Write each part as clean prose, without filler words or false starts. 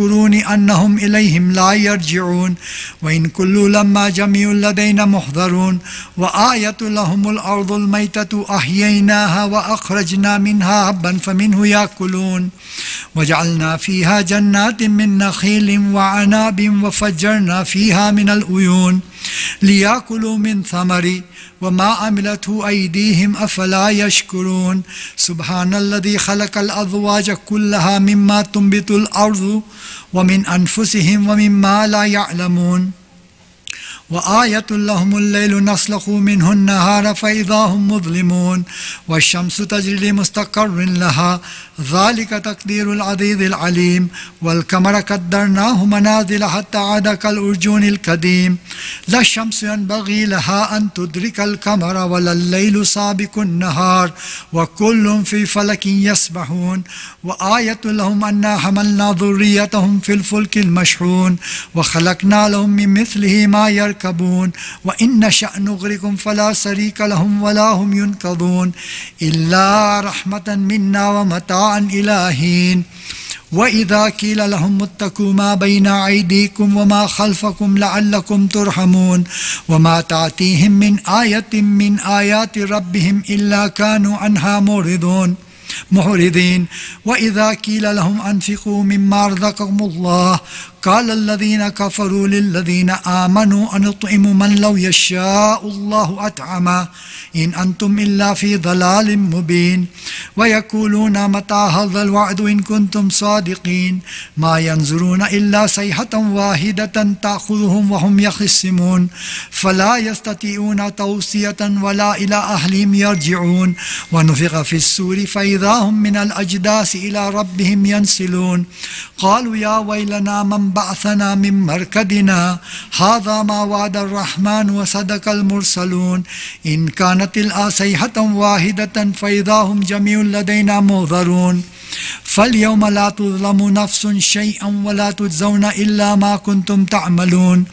القرون أنهم إليهم لا يرجعون وإن كل لما جميع لدينا محضرون وآية لهم الأرض الميتة أحييناها وأخرجنا منها حبا فمنه يأكلون وجعلنا فيها جنات من نخيل وعناب وفجرنا فيها من العيون ليأكلوا من ثمره وما عملته أيديهم أفلا يشكرون سبحان الذي خلق الأزواج كلها مما تنبت الأرض ومن أنفسهم ومما لا يعلمون وآية لهم الليل نسلخ منه النهار فإذا هم مظلمون والشمس تجري لمستقر لها ذلك تقدير العزيز العليم والقمر قدرناه منازل حتى عاد كالأرجون القديم لا الشمس ينبغي لها أن تدرك القمر ولا الليل سابق النهار وكل في فلك يسبحون وآية لهم أنا حملنا ذريتهم في الفلك المشحون وخلقنا لهم من مثله ما يركبون وإن نشأ نغرقهم فلا شريك لهم ولا هم ينقذون إلا رحمة منا ومتاعا إلى حين وإذا قيل لهم اتقوا ما بين أيديكم وما خلفكم لعلكم ترحمون وما تأتيهم من آية من آيات ربهم إلا كانوا عنها معرضين وإذا قيل لهم أنفقوا مما رزقكم الله قال الذين كفروا للذين آمنوا أن نطعم من لو يشاء الله أطعمه إن أنتم إلا في ضلال مبين ويقولون متى هذا الوعد إن كنتم صادقين ما ينظرون إلا صيحة واحدة تأخذهم وهم يخصمون فلا يستطيعون توصية ولا إلى أهلهم يرجعون ونفخ في السور فإذا هم من الأجداث إلى ربهم ينسلون قالوا يا ويلنا من بعثنا من مركدنا هذا ما وعد الرحمن وصدق المرسلون إن كانت الآصيحة واحدة فإذا هم جميع لدينا محضرون فاليوم لا تظلم نفس شيئا ولا تجزون إلا ما كنتم تعملون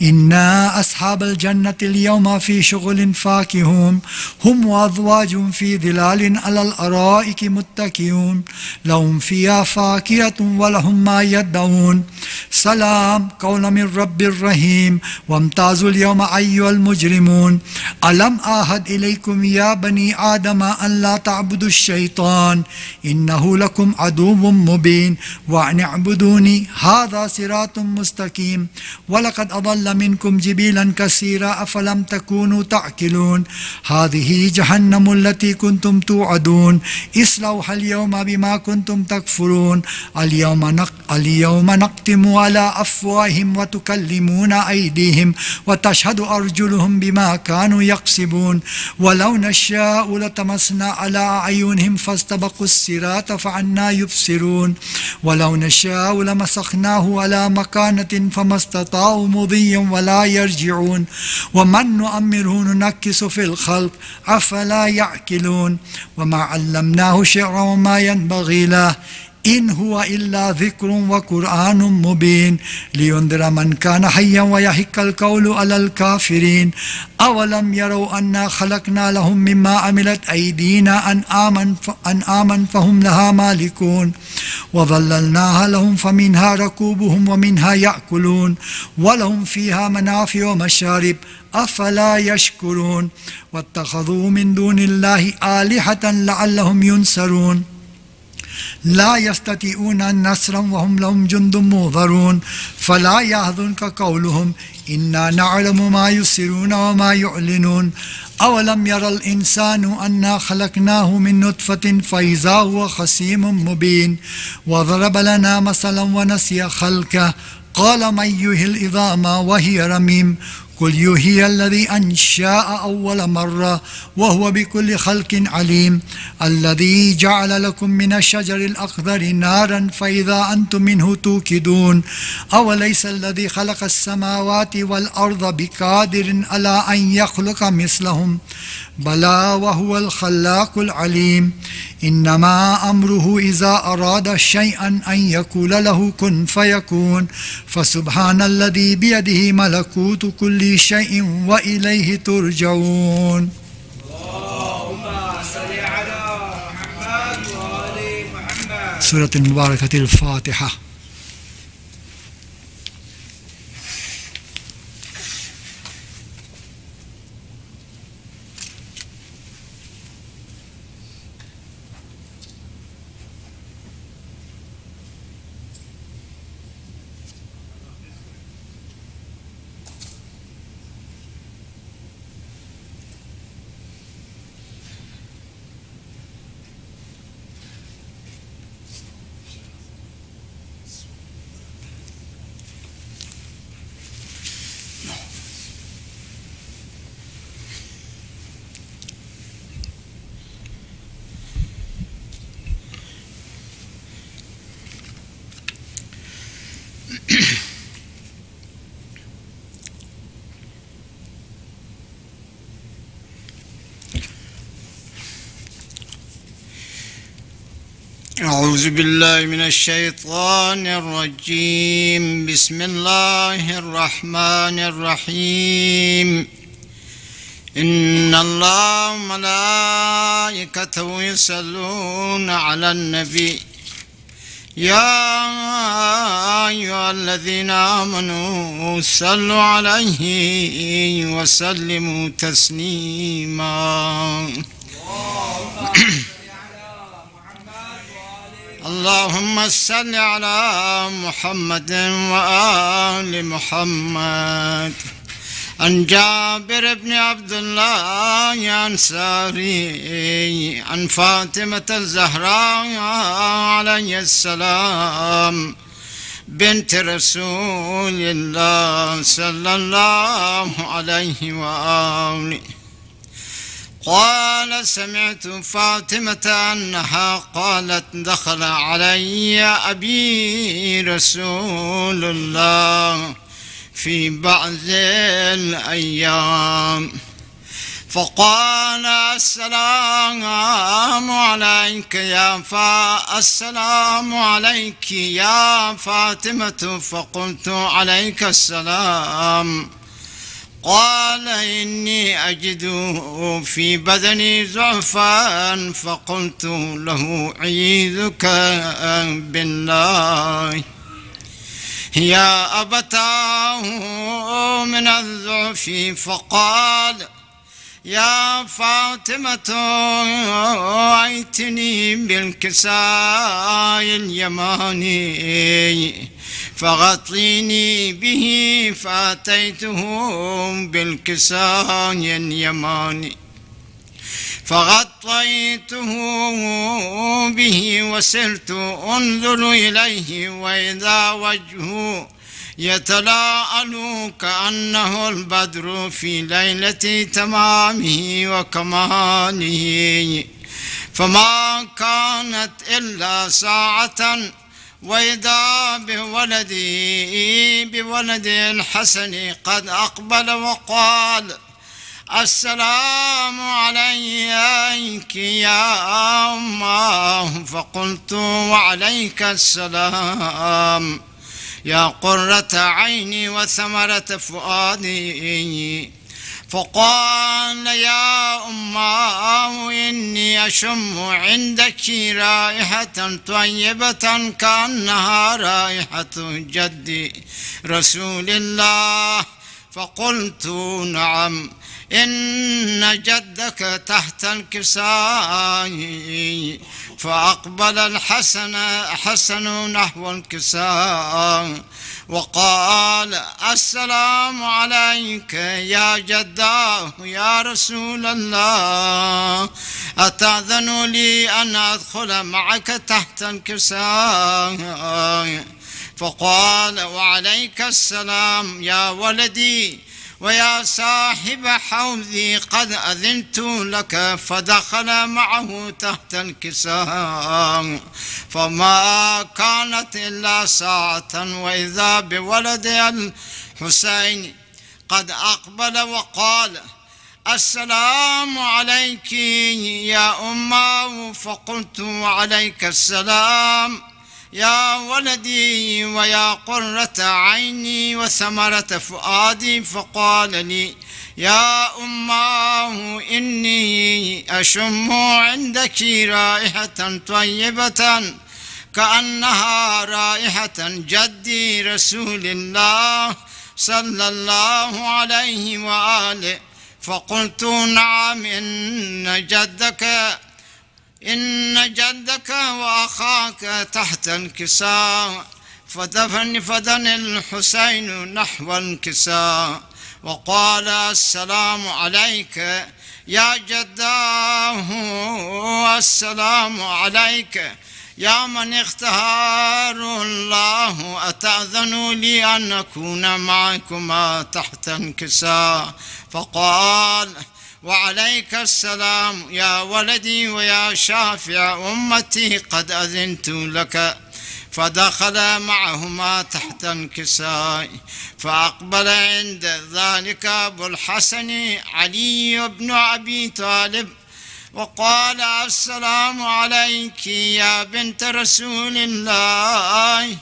إنا أصحاب الجنة اليوم في شغل فاكهون هم وأزواج في ظلال على الأرائك متكئون لهم فيها فاكهة ولهم ما يدعون سلام قولا من رب الرحيم وامتازوا اليوم أيها المجرمون ألم أعهد إليكم يا بني آدم أن لا تعبدوا الشيطان إنه لكم عدو مبين وأن اعبدوني هذا صراط مستقيم ولقد أضل منكم جبيلا كثيرا أفلم تكونوا تعقلون هذه جهنم التي كنتم توعدون اصلوها اليوم بما كنتم تكفرون اليوم نختم على أفواههم وتكلمنا أيديهم وتشهد أرجلهم بما كانوا يكسبون ولو نشاء لتمسنا على أعينهم فاستبقوا الصراط فعنا يبصرون ولو نشاء لمسخناه على مكانة فما استطاعوا مضيا ولا يرجعون ومن نؤمره ننكس في الخلق أفلا يعقلون وما علمناه شعرا وما ينبغي له إن هو إلا ذكر وقرآن مبين لينذر من كان حيا ويحق القول على الكافرين أولم يروا أنا خلقنا لهم مما عملت أيدينا أنعاما فهم لها مالكون وظللناها لهم فمنها ركوبهم ومنها يأكلون ولهم فيها منافع ومشارب أفلا يشكرون واتخذوا من دون الله آلهة لعلهم ينصرون لا يستطيعون نصرا وهم لهم جند محضرون فلا يحزنك قولهم إنا نعلم ما يسرون وما يعلنون أولم يرى الإنسان أنا خلقناه من نطفة فإذا هو خصيم مبين وضرب لنا مثلا ونسي خلقه قال من يحيي العظام وهي رميم قل يحيي الذي أنشأ أول مرة وهو بكل خلق عليم الذي جعل لكم من الشجر الأخضر نارا فإذا أنتم منه توقدون أوليس الذي خلق السماوات والأرض بقادر على أن يخلق مثلهم بلى وهو الخلاق العليم إنما أمره إذا أراد شيئا أن يقول له كن فيكون فسبحان الذي بيده ملكوت كل شيء وإليه ترجعون. اللهم صل على محمد وآل محمد. سورة المباركة الفاتحة. أعوذ بالله من الشيطان الرجيم. بسم الله الرحمن الرحيم. إن الله وملائكته يصلون على النبي يا أيها الذين آمنوا صلوا عليه وسلموا تسليما. اللهم صل على محمد وآل محمد. عن جابر بن عبد الله الأنصاري عن فاطمة الزهراء عليه السلام بنت رسول الله صلى الله عليه وآله قال: سمعت فاطمة أنها قالت: دخل علي أبي رسول الله في بعض الأيام فقال: السلام عليك السلام عليك يا فاطمة. فقلت: عليك السلام. قال: إني أجد في بدني ضعفا. فقلت له: أعيذك بالله يا أبتاه من الضعف. فقال: يا فاطمة أيتني بالكساء اليماني فغطيني به. فأتيته بالكساء اليماني فغطيته به وسرت أنظر إليه وإذا وجهه يتلاءل كأنه البدر في ليلة تمامه وكماله. فما كانت إلا ساعة وإذا بولد الحسن قد أقبل وقال: السلام عليك يا أمه. فقلت: وعليك السلام يا قرة عيني وثمرة فؤادي. فقال: يا أمه إني أشم عندك رائحة طيبة كأنها رائحة جدي رسول الله. فقلت: نعم، إن جدك تحت الكساء. فأقبل الحسن نحو الكساء وقال: السلام عليك يا جداه يا رسول الله، أتأذن لي أن أدخل معك تحت الكساء؟ فقال: وعليك السلام يا ولدي ويا صاحب حوضي، قد أذنت لك. فدخل معه تحت الكساء فما كانت إلا ساعة وإذا بولد الحسين قد أقبل وقال: السلام عليك يا أمه. فقلت: وعليك السلام يا ولدي ويا قرة عيني وثمرة فؤادي. فقال لي: يا أماه إني أشم عندك رائحة طيبة كأنها رائحة جدي رسول الله صلى الله عليه وآله. فقلت: نعم، إن جدك وأخاك تحت الكساء. فدفن الحسين نحو الكساء وقال: السلام عليك يا جداه، السلام عليك يا من اختار الله، أتأذن لي أن أكون معكما تحت الكساء؟ فقال: وعليك السلام يا ولدي ويا شافع أمتي، قد أذنت لك. فدخل معهما تحت الكساء، فأقبل عند ذلك أبو الحسن علي بن أبي طالب وقال: السلام عليك يا بنت رسول الله.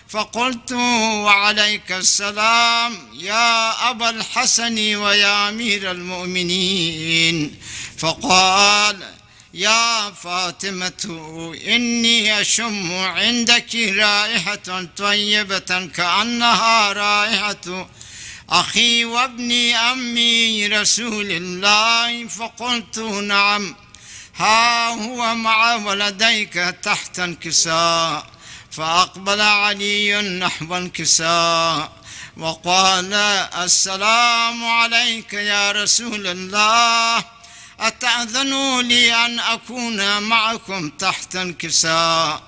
فقلت: وعليك السلام يا أبا الحسن ويا أمير المؤمنين. فقال: يا فاطمة، إني أشم عندك رائحة طيبة كأنها رائحة أخي وابن أمي رسول الله. فقلت: نعم، ها هو مع ولديك تحت الكساء. فأقبل علي نحو الكساء وقال: السلام عليك يا رسول الله، أتأذنوا لي أن أكون معكم تحت الكساء؟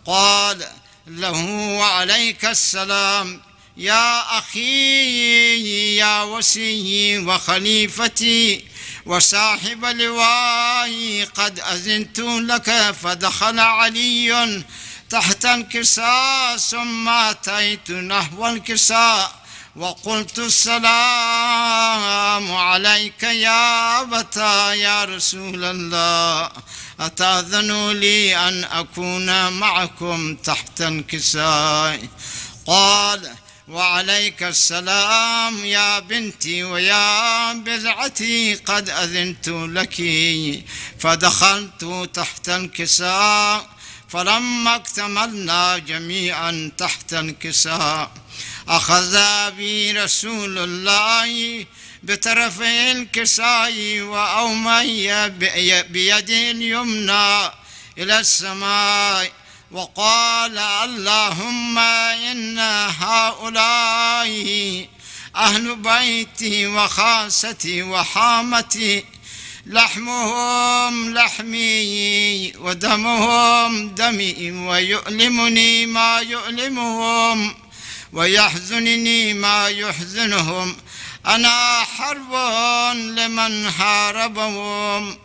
قال له: وعليك السلام يا أخي يا وصي وخليفتي وصاحب لواي، قد أذنت لك. فدخل علي تحت الكساء، ثم أتيت نحو الكساء وقلت: السلام عليك يا أبتا يا رسول الله، أتأذن لي أن أكون معكم تحت الكساء؟ قال: وعليك السلام يا بنتي ويا بضعتي، قد أذنت لك. فدخلت تحت الكساء، فلما اكتملنا جميعا تحت الكساء أخذ بي رسول الله بطرفي الكساء وأومي بيده اليمنى إلى السماء وقال: اللهم إن هؤلاء أهل بيتي وخاصتي وحامتي، لحمهم لحمي ودمهم دمي، ويؤلمني ما يؤلمهم ويحزنني ما يحزنهم. أنا حرب لمن حاربهم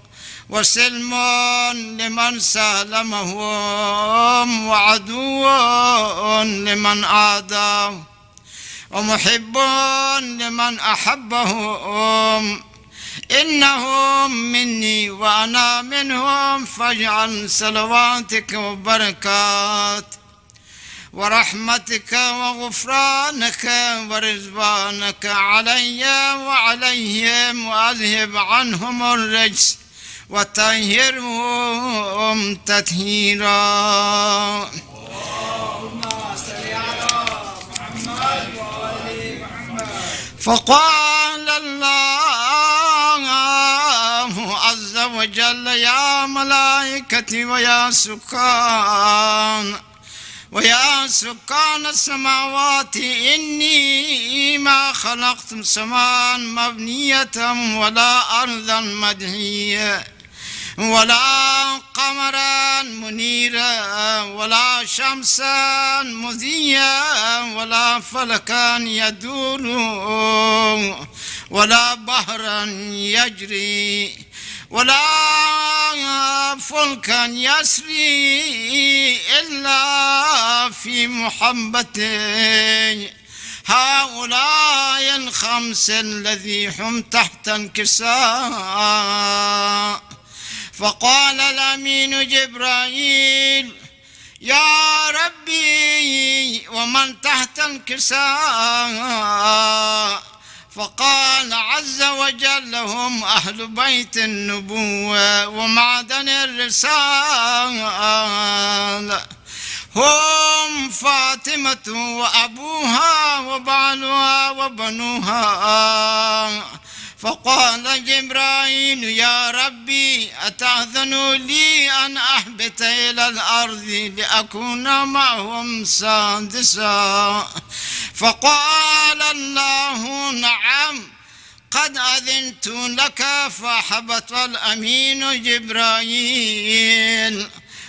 وسلم لمن سالمهم، وعدو لمن عاداه، ومحب لمن أحبهم. إنهم مني وأنا منهم، فاجعل صلواتك وبركات ورحمتك وغفرانك ورضوانك علي وعليهم، وأذهب عنهم الرجس وطهرهم تطهيرا. اللهم صل على محمد وآل محمد. فقال الله عز وجل: يا ملائكتي ويا سكان السماوات، إني ما خلقت سماء مبنية ولا أرضا مدهية ولا قمرا منيرا ولا شمسا مضيا ولا فلكا يدور ولا بحرا يجري ولا فلكا يسري إلا في محبتي هؤلاء الخمس الذي هم تحت الكساء. فقال الأمين جبرائيل: يا ربي، ومن تحت الكساء؟ فقال عز وجل: هم أهل بيت النبوة ومعدن الرسالة، هم فاطمة وأبوها وبعلها وبنوها. فقال جبرائيل: يا ربي، أتأذن لي أن أهبط إلى الأرض لأكون معهم سادسا؟ فقال الله: نعم، قد أذنت لك. فهبط الأمين جبرائيل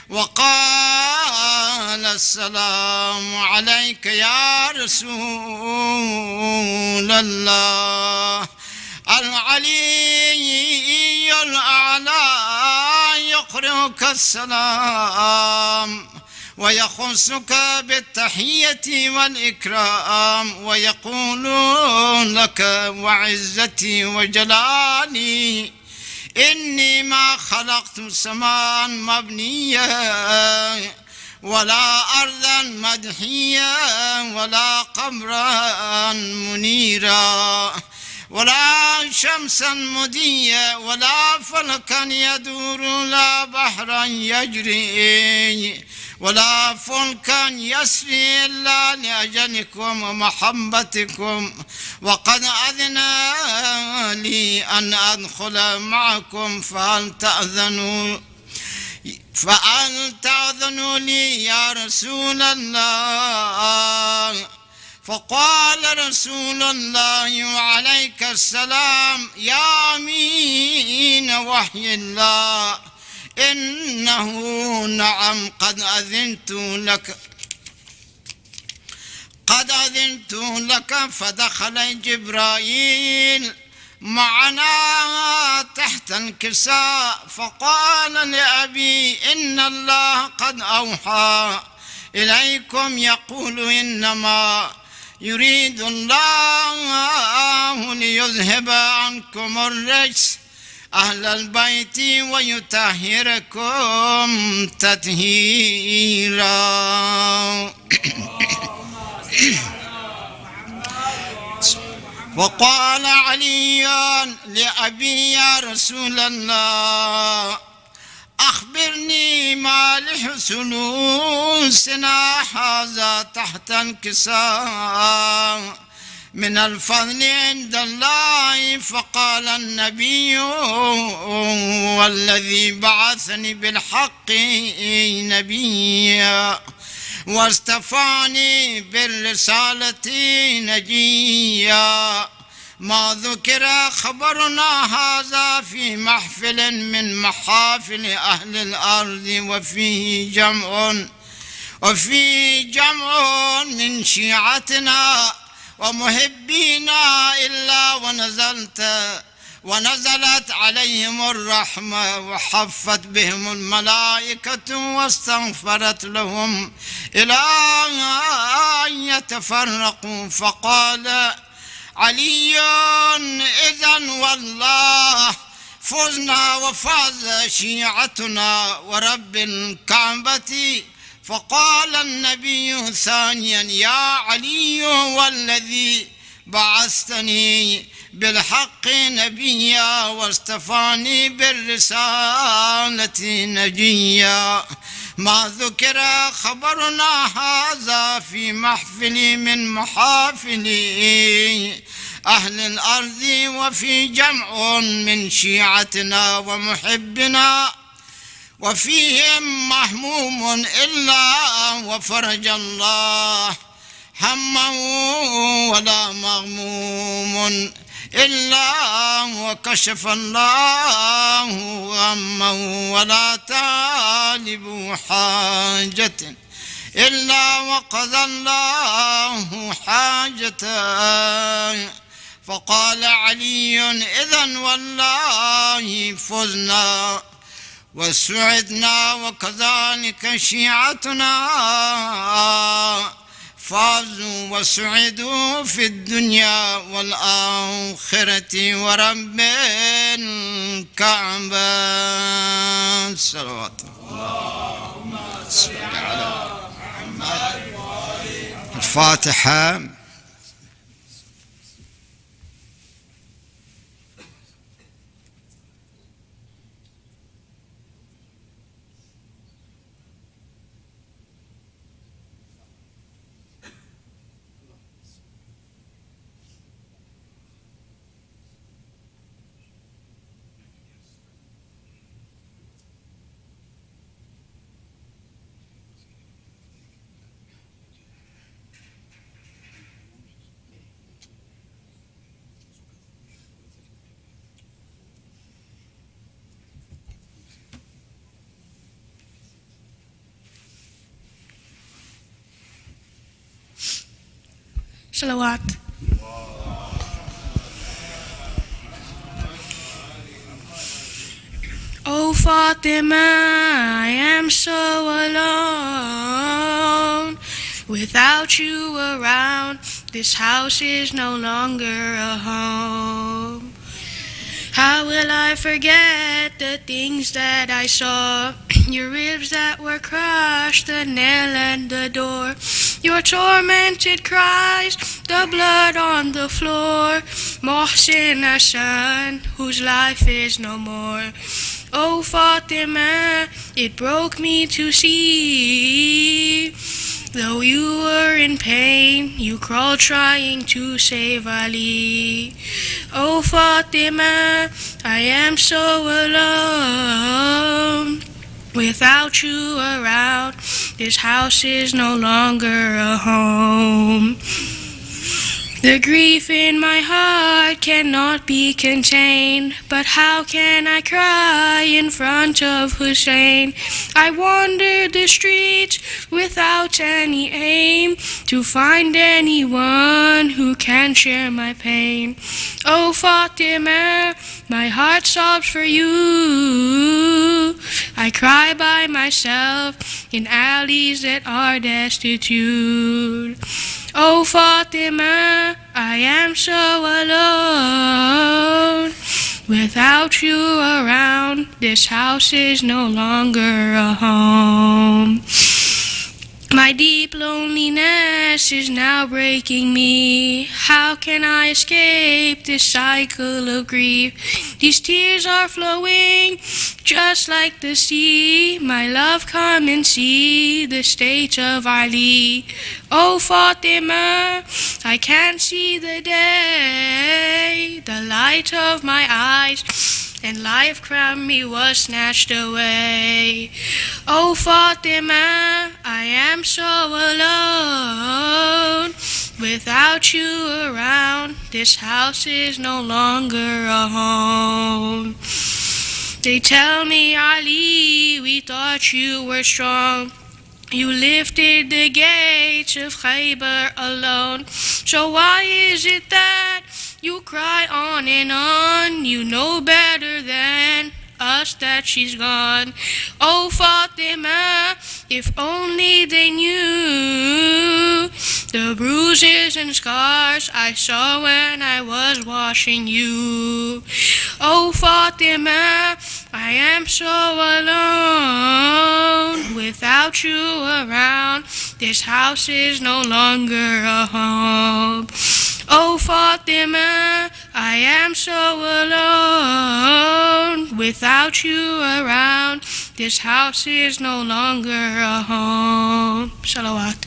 وقال: السلام عليك يا رسول الله. العلي الأعلى يقرئك السلام، ويخصك بالتحية والإكرام ويقول لك وعزتي وجلالي إني ما خلقت سماء مبنية ولا أرضا مدحية ولا قمرا منيرا ولا شمسا مضية ولا فلكا يدور ولا بحرا يجري ولا فلكا يسري إلا لأجلكم ومحبتكم وقد أذن لي أن أدخل معكم فهل تأذنوا لي يا رسول الله. فقال رسول الله وعليك السلام يا أمين وحي الله إنه نعم قد أذنت لك. فدخل جبرائيل معنا تحت الكساء فقال لأبي إن الله قد أوحى إليكم يقول إنما يريد الله ليذهب عنكم الرجس أهل البيت ويطهركم تطهيرا. وقال علي لأبي يا رسول الله أخبرني ما لحسنوسنا هذا تحت الكساء من الفضل عند الله. فقال النبي والذي بعثني بالحق نبيا واصطفاني بالرسالة نجيا ما ذكر خبرنا هذا في محفل من محافل أهل الأرض وفيه جمع من شيعتنا ومحبينا إلا ونزلت عليهم الرحمة وحفت بهم الملائكة واستغفرت لهم إلى أن يتفرقوا. فقال علي إذن والله فزنا وفاز شيعتنا ورب الكعبة. فقال النبي ثانيا يا علي والذي بعثتني بالحق نبيا واصطفاني بالرسالة نجيا ما ذكر خبرنا هذا في محفل من محافل أهل الأرض وفي جمع من شيعتنا ومحبنا وفيهم محموم إلا وفرج الله همه ولا مغموم إلا وكشف الله غمه ولا طالب حاجة إلا وقضى الله حاجته. فقال علي إذن والله فزنا وسعدنا وكذلك شيعتنا فازوا وسعدوا في الدنيا والآخرة ورب الكعبة. صلوات اللهم صل على محمد. الفاتحة. صلوات. O Fatimah, I am so alone. Without you around, this house is no longer a home. How will I forget the things that I saw? Your ribs that were crushed, the nail and the door, your tormented cries, the blood on the floor. Mohsin, our son, whose life is no more. Oh Fatima, it broke me to see. Though you were in pain, you crawled trying to save Ali. Oh Fatima, I am so alone. Without you around, this house is no longer a home. The grief in my heart cannot be contained, but how can I cry in front of Hussein? I wander the streets without any aim to find anyone who can share my pain. Oh Fatima, my heart sobs for you. I cry by myself in alleys that are destitute. Oh Fatima, I am so alone. Without you around, this house is no longer a home. My deep loneliness is now breaking me. How can I escape this cycle of grief? These tears are flowing just like the sea. My love, come and see the state of Ali. Oh Fatima, I can't see the day. The light of my eyes and life crowned me was snatched away. Oh Fatima, I am so alone. Without you around, this house is no longer a home. They tell me, Ali, we thought you were strong. You lifted the gates of Khaybar alone. So why is it that you cry on and on? You know better than us that she's gone. Oh Fatima, if only they knew the bruises and scars I saw when I was washing you. Oh Fatima, I am so alone. Without you around, this house is no longer a home. Oh Fatima, I am so alone. Without you around, this house is no longer a home. Salawat.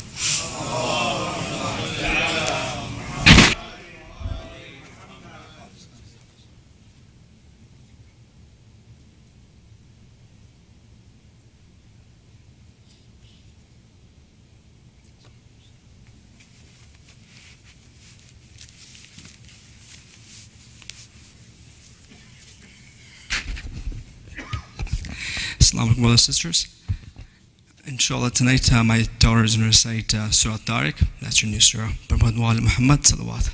Islamic brothers and sisters. Inshallah, tonight my daughter is going to recite Surah Tariq. That's your new surah. Prophet Muhammad Salawat.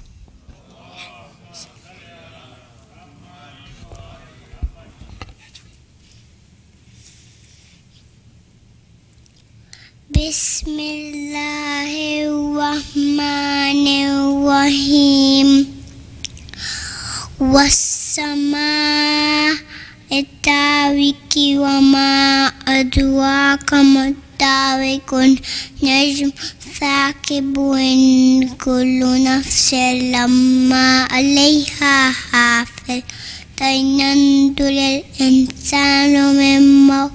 Bismillahirrahmanirrahim. Was-samaa التارك وما أدراك ما التارك النجم ثاقب كل نفس لما عليها حافظ فلينظر الإنسان مما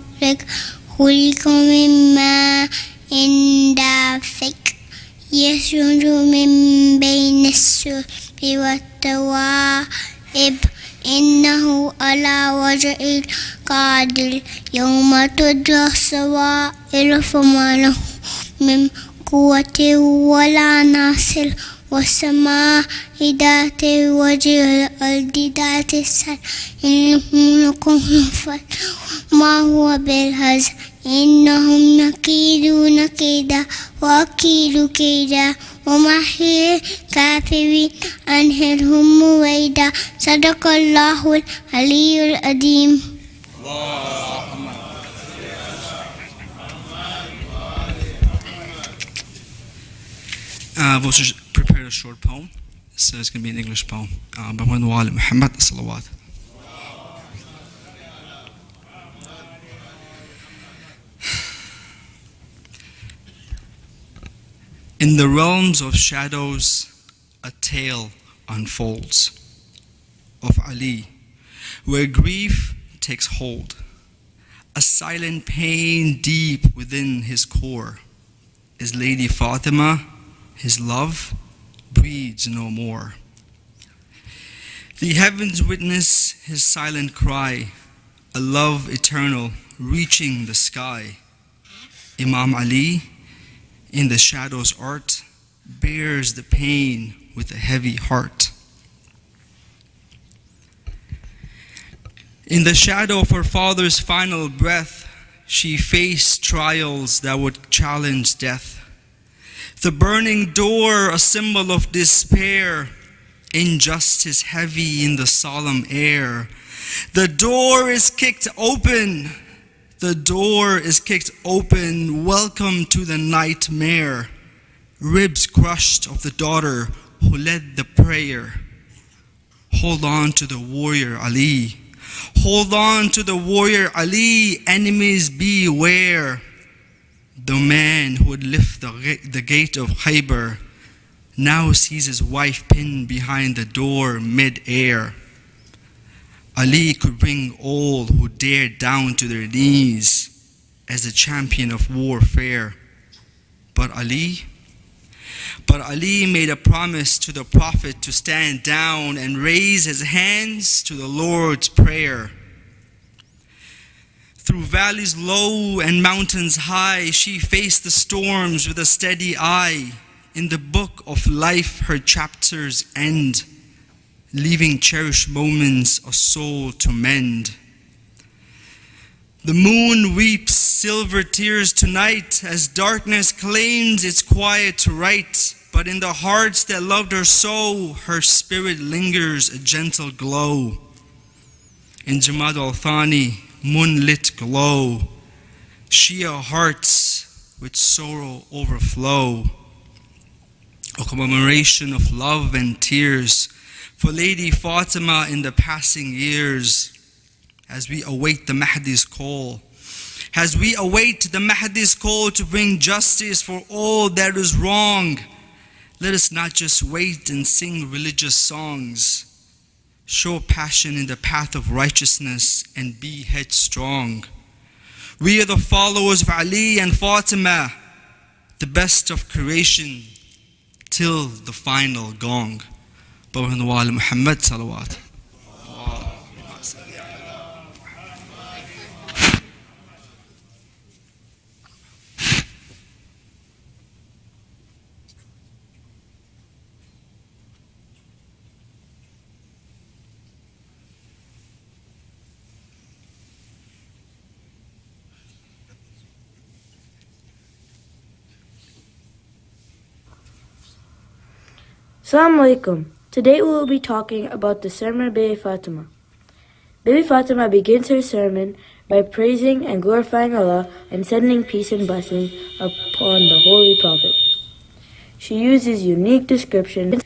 خلق من ماء دافق يخرج من بين الصلب والترائب إنه على وجهه قادر يوم تدرى السرائر فما له من قوة ولا ناصر والسماء ذات الوجه الأرض ذات السر إنهم لكم ما هو بالهزل إنهم يكيدون كيدا وأكيد كيدا ومهل كافرين أنهرهم رويدا صدق الله العلي العظيم. I've also prepared a short poem, so it's going to be an English poem. Muhammad wa ali Muhammad salawat. In the realms of shadows, a tale unfolds of Ali, where grief takes hold, a silent pain deep within his core. Is Lady Fatima, his love, breeds no more. The heavens witness his silent cry, a love eternal reaching the sky. Imam Ali, in the shadows art, bears the pain with a heavy heart. In the shadow of her father's final breath, she faced trials that would challenge death. The burning door, a symbol of despair, injustice heavy in the solemn air. The door is kicked open. The door is kicked open. Welcome to the nightmare. Ribs crushed of the daughter who led the prayer. Hold on to the warrior Ali. Hold on to the warrior Ali. Enemies beware. The man who would lift the gate of Khaybar now sees his wife pinned behind the door mid-air. Ali could bring all who dared down to their knees as a champion of warfare. But Ali made a promise to the Prophet to stand down and raise his hands to the Lord's prayer. Through valleys low and mountains high, she faced the storms with a steady eye. In the book of life her chapters end, leaving cherished moments a soul to mend. The moon weeps silver tears tonight as darkness claims its quiet right. But in the hearts that loved her so, her spirit lingers a gentle glow. In Jamad al-Thani, moonlit glow, Shia hearts with sorrow overflow. A commemoration of love and tears for Lady Fatima in the passing years, as we await the Mahdi's call. As we await the Mahdi's call to bring justice for all that is wrong, let us not just wait and sing religious songs. Show passion in the path of righteousness and be headstrong. We are the followers of Ali and Fatima, the best of creation, till the final gong. Muhammad salawat. Assalamu alaikum. Today we will be talking about the sermon of Bibi Fatima. Bibi Fatima begins her sermon by praising and glorifying Allah and sending peace and blessing upon the Holy Prophet. She uses unique descriptions.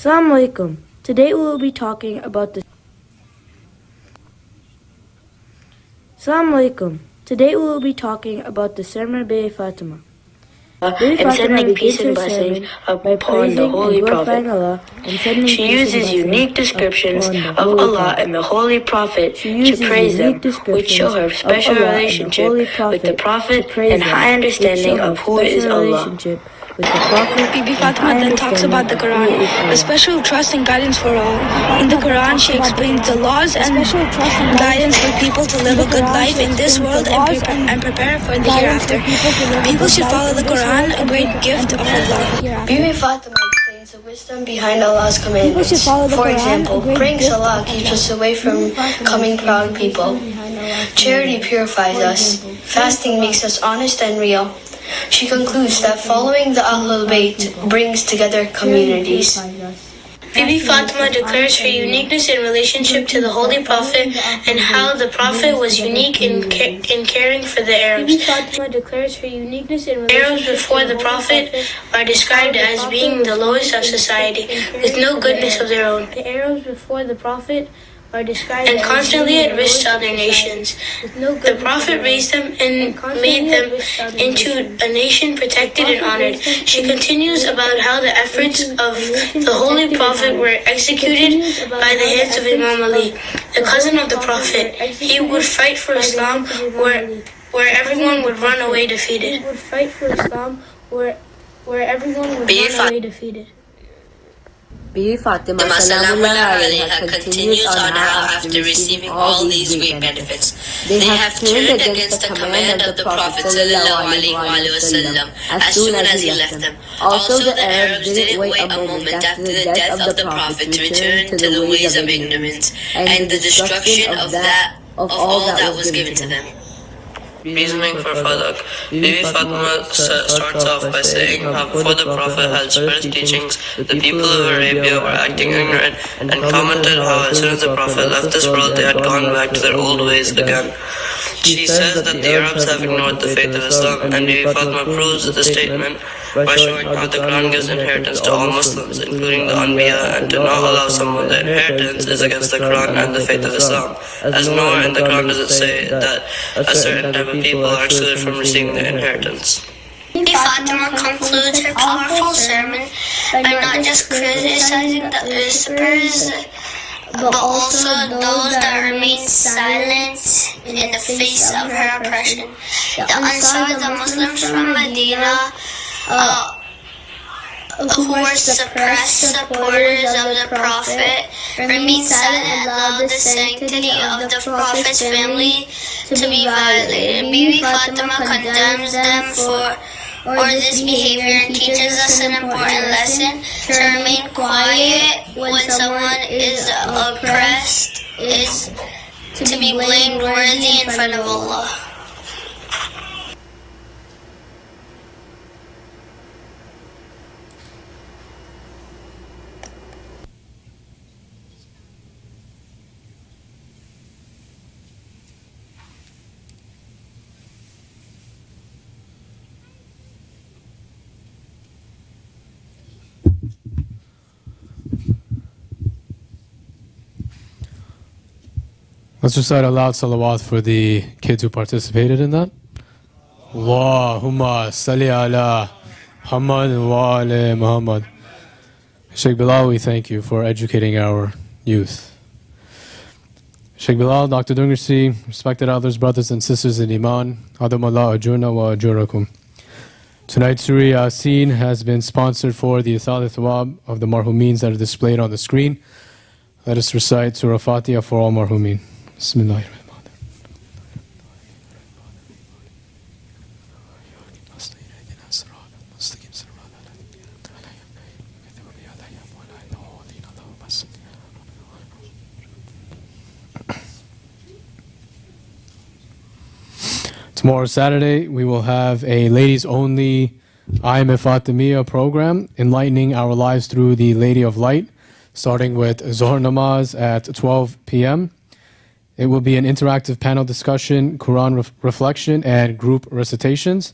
Assalamu alaikum. Today we will be talking about the sermon of Bibi Fatima. And sending peace and blessing upon the Holy Prophet. She uses unique descriptions of Allah and the Holy Prophet to praise them, which show her special relationship with the Prophet and high understanding of who is Allah. with the Prophet. Bibi and Fatima high then talks about the understanding Quran, of who a is Allah. special trust and guidance for all. In the Quran, she explains the laws and guidance for people to live a good life in this world and prepare for the hereafter. People should follow the Quran, a great gift of Allah. Bibi Fatima explains the wisdom behind Allah's commandments. For example, praying Salah keeps us away from becoming proud people. Charity purifies us. Fasting makes us honest and real. She concludes that following the Ahlul Bayt brings together communities. Bibi Fatima declares her uniqueness in relationship to the Holy Prophet and how the Prophet was unique in caring for the Arabs. Bibi Fatima declares her uniqueness in Arabs before the Prophet are described as being the lowest of society, with no goodness of their own. The Arabs before the Prophet and constantly enriched other nations. The Prophet raised them and made them into a nation protected and honored. She continues about how the efforts of the Holy Prophet were executed by the hands of Imam Ali, the cousin of the Prophet. He would fight for Islam where everyone would run away defeated. He would fight for Islam where everyone would run away defeated. Bibi Fatima Salamullah alayha continues on how after receiving all these great benefits, they have turned against the command of the Prophet ﷺ as soon as he left them. Also the Arabs didn't wait a moment after the death of the Prophet to return to the ways of ignorance and the destruction of all that was given to them. Reasoning for Falak. Bibi Fatima starts off by saying how before the Prophet had spread his teachings, the people of Arabia were acting ignorant, and commented how as soon as the Prophet left this world, they had gone back to their old ways again. She says that the Arabs have ignored the faith of Islam, and Bibi Fatima proves the statement by showing how the Quran gives inheritance to all Muslims, including the Anbiya, and to not allow someone the inheritance is against the Quran and the faith of Islam. As nowhere in the Quran does it say that a certain type of people are excluded from receiving the inheritance. Bibi Fatima concludes her powerful sermon by not just criticizing the usurpers, but also those that remain silent in the face of her oppression. The Ansar, the Muslims from Medina, who were suppressed supporters of the Prophet, remained silent and allowed the sanctity of the Prophet's family to be violated. Bibi Fatima condemns them for this behavior and teaches us an important lesson: to remain quiet when someone is oppressed is to be blamed worthy in front of Allah. Let's recite aloud salawat for the kids who participated in that. Allahumma salli ala Muhammad wa ala Muhammad. Sheikh Bilal, we thank you for educating our youth. Sheikh Bilal, Dr. Dungersi, respected elders, brothers and sisters in Iman, Adamallah ajurna wa ajurakum. Tonight's Surah Yasin has been sponsored for the Ithalat Thawab of the Marhumeens that are displayed on the screen. Let us recite Surah Fatiha for all Marhumeen. Bismillahirrahmanirrahim. Tomorrow, Saturday, we will have a ladies-only Ayyam Fatimiyyah program, enlightening our lives through the Lady of Light, starting with Zohar Namaz at 12 p.m. It will be an interactive panel discussion, Quran reflection, and group recitations,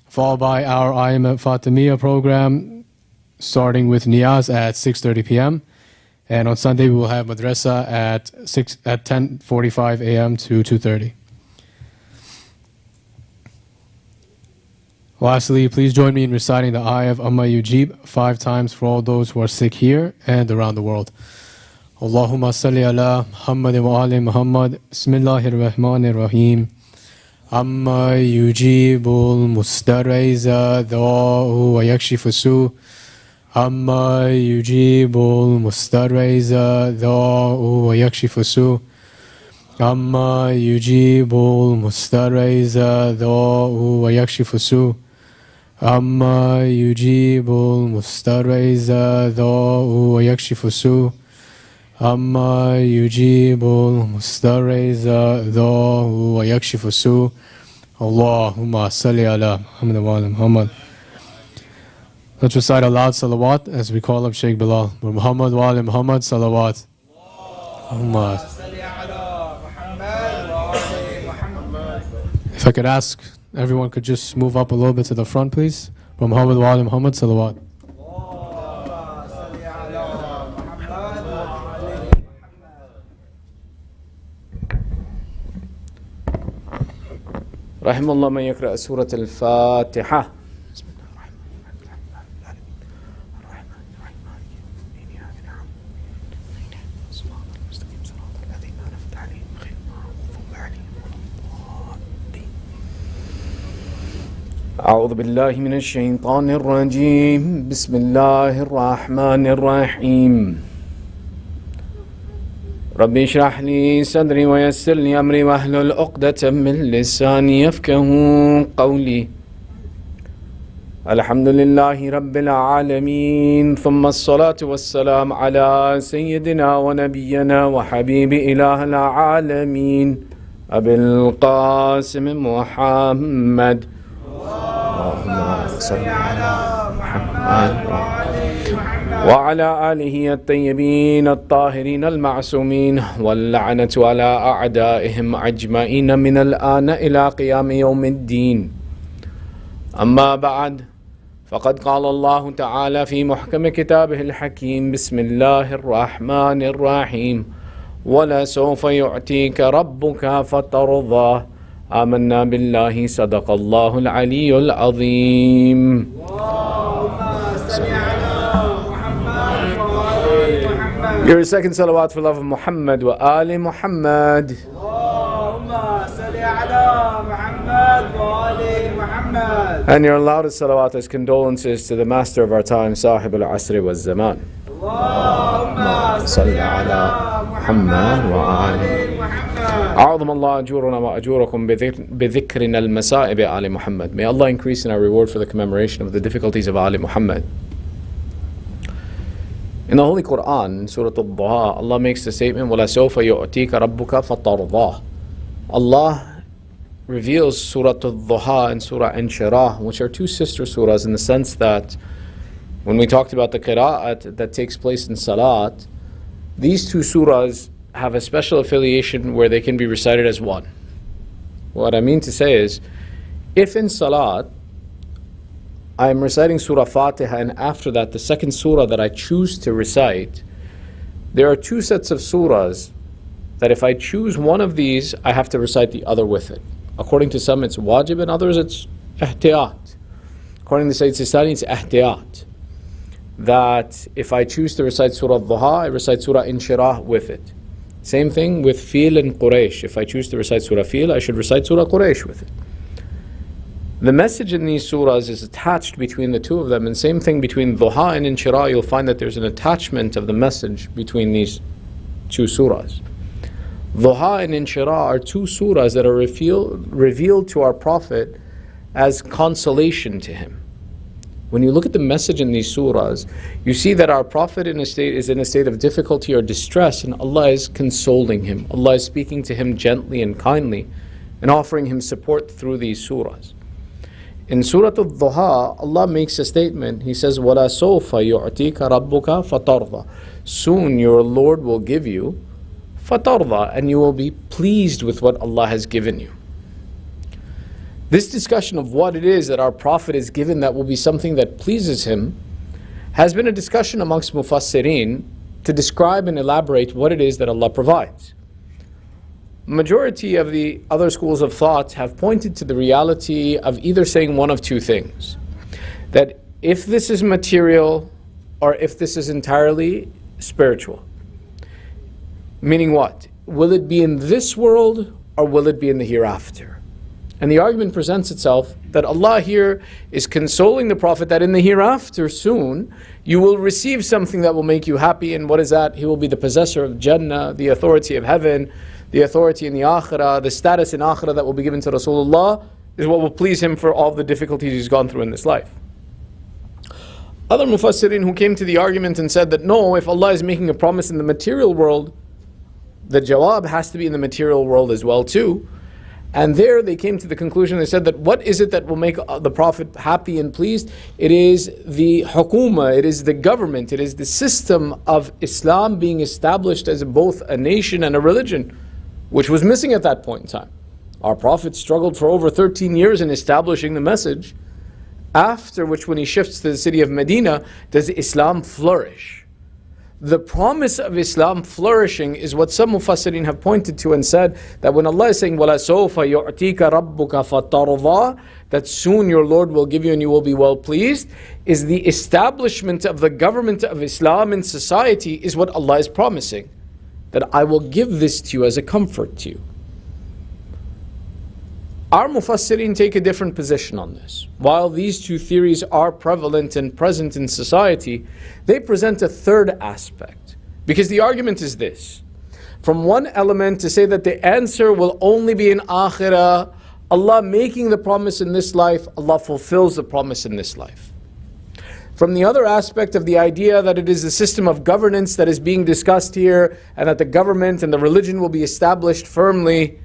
followed by our Ayyam Fatimiyyah program, starting with Niyaz at 6:30 p.m. And on Sunday, we will have Madrasa at 10:45 a.m. to 2:30. Lastly, please join me in reciting the ayah of Amma Yujib 5 times for all those who are sick here and around the world. Allahumma salli ala Muhammad wa ali Muhammad. Bismillahir Rahmanir Rahim. أما يجيب المضطر إذا دعاه ويكشف السوء أما يجيب المضطر إذا دعاه ويكشف السوء أما يجيب المضطر إذا دعاه ويكشف السوء أما يجيب المضطر إذا دعاه ويكشف السوء أما يجيب المضطر إذا دعاه ويكشف السوء اللهم صل على محمد وعلى محمد. Let's recite aloud salawat as we call up Sheikh Bilal. Muhammad wa ali Muhammad salawat. If I could ask, everyone could just move up a little bit to the front, please. Muhammad wa ali Muhammad salawat. رحم الله من يقرأ سورة الفاتحة. أعوذ بالله من الشيطان الرجيم. بسم الله الرحمن الرحيم. ربي اشرح لي صدري ويسر لي أمري واحلل عقدة من لساني يفقهوا قولي. الحمد لله رب العالمين ثم الصلاة والسلام على سيدنا ونبينا وحبيب إله العالمين أبي القاسم محمد. اللهم صل على محمد وعلى آله الطيبين الطاهرين المعصومين واللعنة على أعدائهم أجمعين من الآن إلى قيام يوم الدين. أما بعد، فقد قال الله تعالى في محكم كتابه الحكيم: بسم الله الرحمن الرحيم ولسوف يعطيك ربك فترضى. آمنا بالله صدق الله العلي العظيم. Your second salawat for love of Muhammad wa Ali Muhammad. And your loudest salawat as condolences to the master of our time, Sahib al-Asri wa Zaman. Allahumma salli ala Muhammad wa Ali Muhammad. أعظم الله أجورنا وأجوركم بذكرنا المسائب آل Muhammad. May Allah increase in our reward for the commemoration of the difficulties of Ali Muhammad. In the Holy Quran, Surah Al-Duha, Allah makes the statement, وَلَسَوْفَ يُؤْتِيكَ رَبُّكَ فَتَرْضَاهُ. Allah reveals Surah Al-Duha and Surah Inshirah, which are two sister surahs in the sense that when we talked about the qira'at that takes place in Salat, these two surahs have a special affiliation where they can be recited as one. What I mean to say is, if in Salat I am reciting Surah Fatiha and after that the second surah that I choose to recite, there are two sets of surahs that if I choose one of these, I have to recite the other with it. According to some it's wajib and others it's ihtiyat. According to Sayyid Sistani it's ihtiyat. That if I choose to recite Surah Al-Duha, I recite Surah Inshirah with it. Same thing with Fil and Quraysh. If I choose to recite Surah Fil, I should recite Surah Quraysh with it. The message in these surahs is attached between the two of them, and same thing between Duha and Inshirah, you'll find that there's an attachment of the message between these two surahs. Duha and Inshirah are two surahs that are revealed to our Prophet as consolation to him. When you look at the message in these surahs, you see that our Prophet is in a state of difficulty or distress, and Allah is consoling him. Allah is speaking to him gently and kindly and offering him support through these surahs. In Surah Al-Duha, Allah makes a statement. He says, وَلَا سَوْفَ يُعْتِيكَ رَبُّكَ فَتَرْضَى. Soon your Lord will give you فَتَرْضَى, and you will be pleased with what Allah has given you. This discussion of what it is that our Prophet is given that will be something that pleases him has been a discussion amongst Mufassirin to describe and elaborate what it is that Allah provides. Majority of the other schools of thought have pointed to the reality of either saying one of two things. That if this is material or if this is entirely spiritual. Meaning what? Will it be in this world or will it be in the hereafter? And the argument presents itself that Allah here is consoling the Prophet that in the hereafter soon, you will receive something that will make you happy. And what is that? He will be the possessor of Jannah, the authority of heaven, the authority in the Akhirah, the status in Akhirah that will be given to Rasulullah is what will please him for all the difficulties he's gone through in this life. Other Mufassirin who came to the argument and said that no, if Allah is making a promise in the material world, the jawab has to be in the material world as well too. And there they came to the conclusion, they said that what is it that will make the Prophet happy and pleased? It is the hukuma, it is the government, it is the system of Islam being established as both a nation and a religion, which was missing at that point in time. Our Prophet struggled for over 13 years in establishing the message, after which when he shifts to the city of Medina, does Islam flourish. The promise of Islam flourishing is what some Mufassirin have pointed to and said that when Allah is saying, وَلَسَوْفَ يُعْتِيكَ رَبُّكَ فَتَرْضَى, that soon your Lord will give you and you will be well pleased, is the establishment of the government of Islam in society is what Allah is promising. That I will give this to you as a comfort to you. Our Mufassirin take a different position on this. While these two theories are prevalent and present in society, they present a third aspect. Because the argument is this. From one element to say that the answer will only be in Akhirah, Allah making the promise in this life, Allah fulfills the promise in this life. From the other aspect of the idea that it is the system of governance that is being discussed here, and that the government and the religion will be established firmly,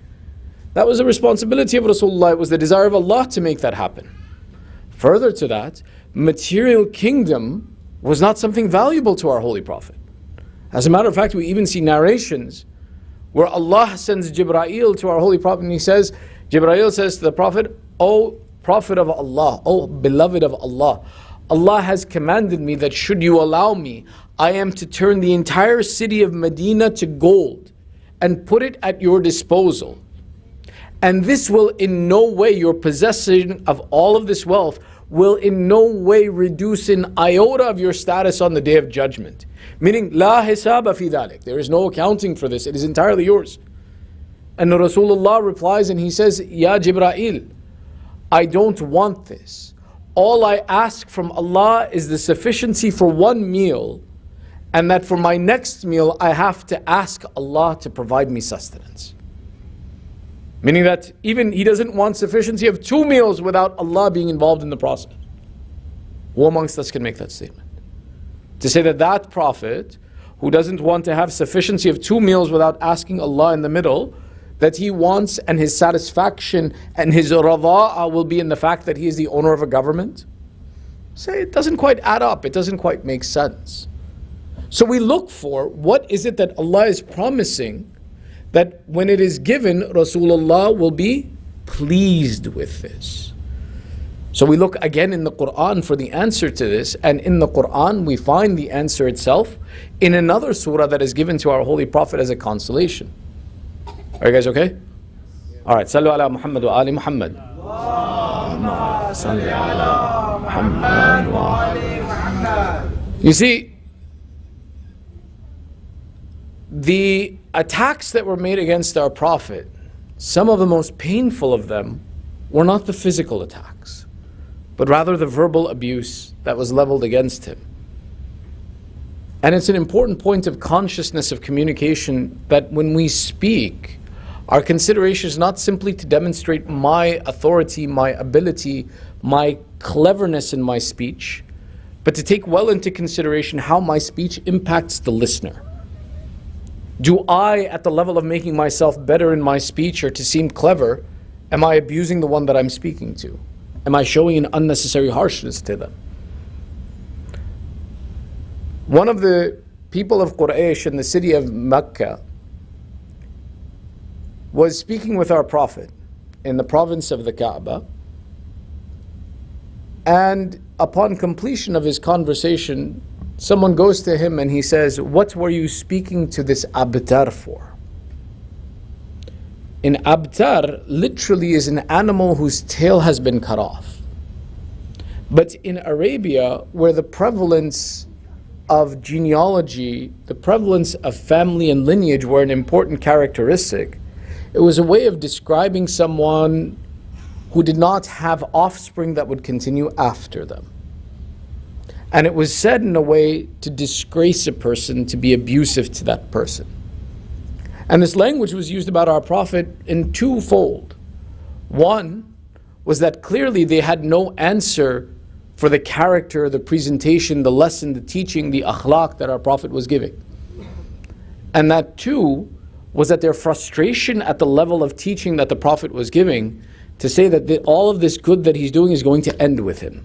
that was the responsibility of Rasulullah. It was the desire of Allah to make that happen. Further to that, material kingdom was not something valuable to our Holy Prophet. As a matter of fact, we even see narrations where Allah sends Jibreel to our Holy Prophet and Jibreel says to the Prophet, O Prophet of Allah, O beloved of Allah, Allah has commanded me that should you allow me, I am to turn the entire city of Medina to gold and put it at your disposal. And this will in no way, your possession of all of this wealth will in no way reduce an iota of your status on the Day of Judgment. Meaning, la hisaba fi dhalik. There is no accounting for this. It is entirely yours. And Rasulullah replies and he says, Ya Jibreel, I don't want this. All I ask from Allah is the sufficiency for one meal, and that for my next meal I have to ask Allah to provide me sustenance. Meaning that even he doesn't want sufficiency of 2 meals without Allah being involved in the process. Who amongst us can make that statement? To say that that Prophet, who doesn't want to have sufficiency of 2 meals without asking Allah in the middle, that he wants and his satisfaction and his radha'a will be in the fact that he is the owner of a government? Say it doesn't quite add up, it doesn't quite make sense. So we look for what is it that Allah is promising that when it is given, Rasulullah will be pleased with this. So we look again in the Quran for the answer to this, and in the Quran we find the answer itself in another surah that is given to our Holy Prophet as a consolation. Are you guys okay? Alright, Sallu ala Muhammad wa ali Muhammad. You see, the attacks that were made against our Prophet, some of the most painful of them were not the physical attacks, but rather the verbal abuse that was leveled against him. And it's an important point of consciousness of communication that when we speak, our consideration is not simply to demonstrate my authority, my ability, my cleverness in my speech, but to take well into consideration how my speech impacts the listener. Do I, at the level of making myself better in my speech or to seem clever, am I abusing the one that I'm speaking to? Am I showing an unnecessary harshness to them? One of the people of Quraysh in the city of Mecca was speaking with our Prophet in the province of the Kaaba, and upon completion of his conversation, someone goes to him and he says, what were you speaking to this abtar for? An abtar literally is an animal whose tail has been cut off. But in Arabia, where the prevalence of genealogy, the prevalence of family and lineage were an important characteristic, it was a way of describing someone who did not have offspring that would continue after them. And it was said in a way to disgrace a person, to be abusive to that person. And this language was used about our Prophet in twofold. One was that clearly they had no answer for the character, the presentation, the lesson, the teaching, the akhlaq that our Prophet was giving. And that too was that their frustration at the level of teaching that the Prophet was giving, to say that all of this good that he's doing is going to end with him.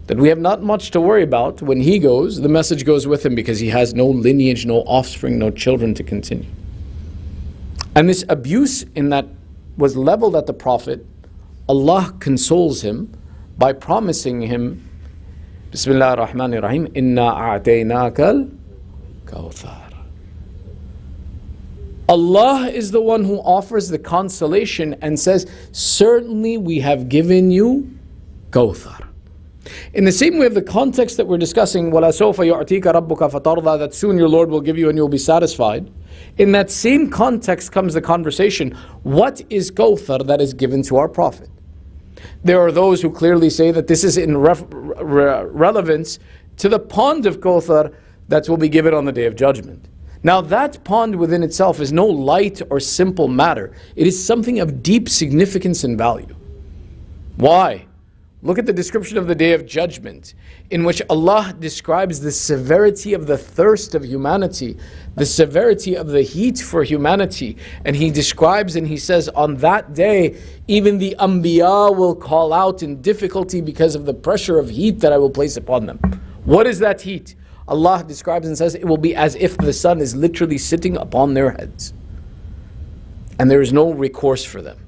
That we have not much to worry about. When he goes, the message goes with him because he has no lineage, no offspring, no children to continue. And this abuse in that was leveled at the Prophet. Allah consoles him by promising him, Bismillah ar-Rahman ar-Rahim, Inna a'tainaka al-kawthar. Allah is the one who offers the consolation and says, certainly we have given you Kawthar. In the same way of the context that we're discussing, وَلَا سَوْفَ يُعْتِيكَ رَبُّكَ فَتَرْضَى, that soon your Lord will give you and you'll be satisfied. In that same context comes the conversation, what is Kawthar that is given to our Prophet? There are those who clearly say that this is in relevance to the pond of Kawthar that will be given on the Day of Judgment. Now that pond within itself is no light or simple matter. It is something of deep significance and value. Why? Look at the description of the Day of Judgment, in which Allah describes the severity of the thirst of humanity, the severity of the heat for humanity. And He describes and He says, on that day, even the Anbiya will call out in difficulty because of the pressure of heat that I will place upon them. What is that heat? Allah describes and says, it will be as if the sun is literally sitting upon their heads. And there is no recourse for them.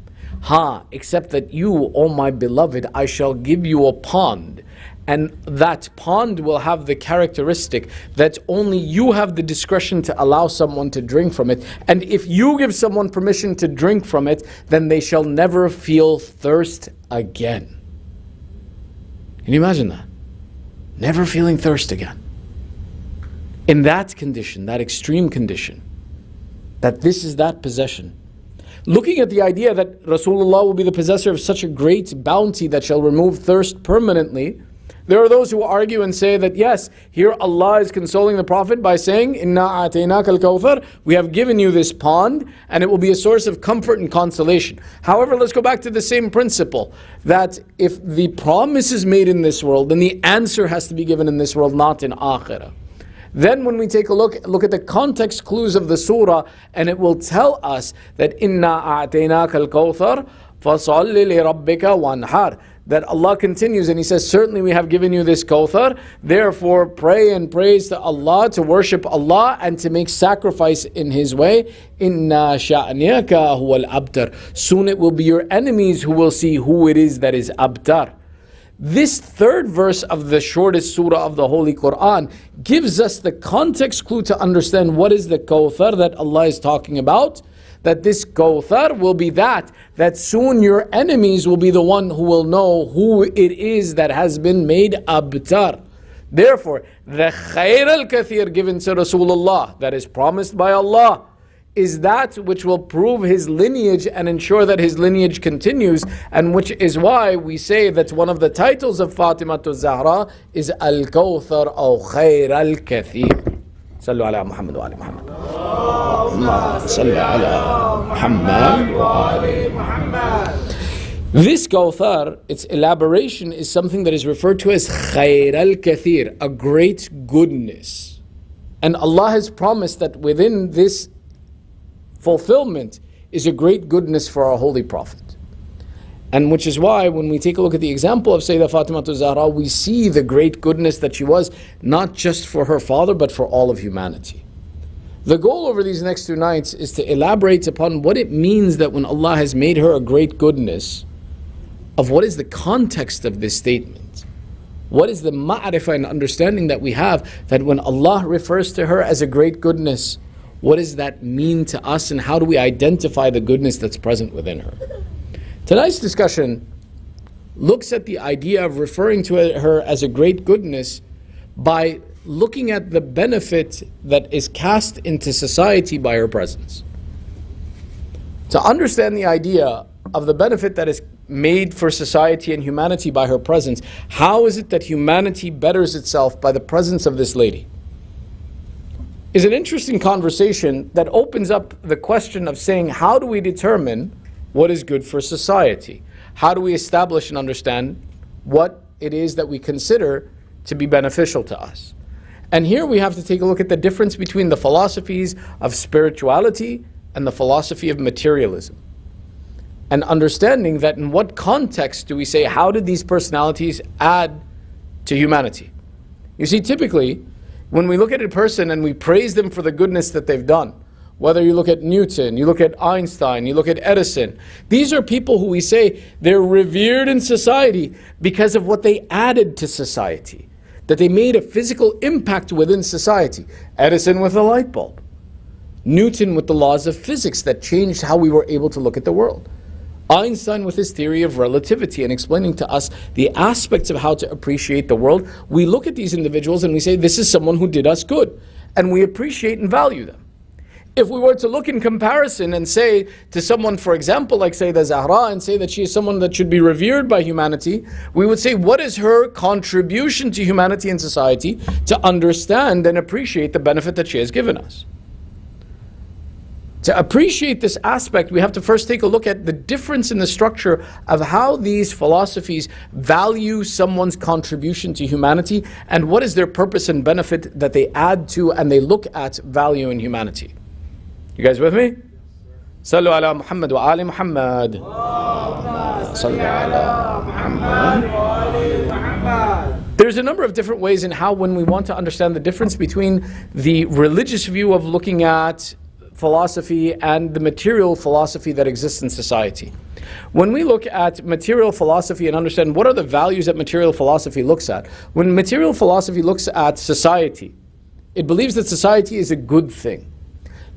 Except that you, O my beloved, I shall give you a pond. And that pond will have the characteristic that only you have the discretion to allow someone to drink from it. And if you give someone permission to drink from it, then they shall never feel thirst again. Can you imagine that? Never feeling thirst again. In that condition, that extreme condition, that this is that possession. Looking at the idea that Rasulullah will be the possessor of such a great bounty that shall remove thirst permanently, there are those who argue and say that yes, here Allah is consoling the Prophet by saying, Inna a'tainaka al-kawthar, we have given you this pond, and it will be a source of comfort and consolation. However, let's go back to the same principle, that if the promise is made in this world, then the answer has to be given in this world, not in akhirah. Then when we take a look at the context clues of the surah, and it will tell us that Inna a'tainaka al-kawthar fasalli li rabbika wanhar. That Allah continues and He says, certainly we have given you this kawthar, therefore pray and praise to Allah, to worship Allah and to make sacrifice in His way. Inna sha'niyaka huwal abtar. Soon it will be your enemies who will see who it is that is abtar. This third verse of the shortest surah of the Holy Quran gives us the context clue to understand what is the Kawthar that Allah is talking about. That this Kawthar will be that soon your enemies will be the one who will know who it is that has been made abtar. Therefore, the khair al-kathir given to Rasulullah that is promised by Allah is that which will prove his lineage and ensure that his lineage continues, and which is why we say that one of the titles of Fatimah Zahra is Al-Kawthar or Khair Al-Kathir. Sallu ala Muhammad wa ali Muhammad. Sallu ala Muhammad wa ali Muhammad. This Kawthar, its elaboration is something that is referred to as Khair Al-Kathir, a great goodness. And Allah has promised that within this fulfillment is a great goodness for our Holy Prophet. And which is why when we take a look at the example of Sayyidah Fatimah Zahra, we see the great goodness that she was, not just for her father, but for all of humanity. The goal over these next 2 nights is to elaborate upon what it means that when Allah has made her a great goodness, of what is the context of this statement. What is the ma'rifah and understanding that we have that when Allah refers to her as a great goodness, what does that mean to us, and how do we identify the goodness that's present within her? Tonight's discussion looks at the idea of referring to her as a great goodness by looking at the benefit that is cast into society by her presence. To understand the idea of the benefit that is made for society and humanity by her presence. How is it that humanity betters itself by the presence of this lady? Is an interesting conversation that opens up the question of saying, how do we determine what is good for society? How do we establish and understand what it is that we consider to be beneficial to us? And here we have to take a look at the difference between the philosophies of spirituality and the philosophy of materialism. And understanding that in what context do we say, how did these personalities add to humanity? You see, typically, when we look at a person and we praise them for the goodness that they've done, whether you look at Newton, you look at Einstein, you look at Edison, these are people who we say they're revered in society because of what they added to society, that they made a physical impact within society. Edison with the light bulb, Newton with the laws of physics that changed how we were able to look at the world, Einstein with his theory of relativity and explaining to us the aspects of how to appreciate the world. We look at these individuals and we say, this is someone who did us good, and we appreciate and value them. If we were to look in comparison and say to someone, for example, like Sayyidah Zahra, and say that she is someone that should be revered by humanity, we would say, what is her contribution to humanity and society to understand and appreciate the benefit that she has given us? To appreciate this aspect, we have to first take a look at the difference in the structure of how these philosophies value someone's contribution to humanity and what is their purpose and benefit that they add to and they look at value in humanity. You guys with me? Sallu ala Muhammad wa ali Muhammad. Sallu ala Muhammad. There's a number of different ways in how, when we want to understand the difference between the religious view of looking at philosophy and the material philosophy that exists in society. When we look at material philosophy and understand what are the values that material philosophy looks at, when material philosophy looks at society, it believes that society is a good thing.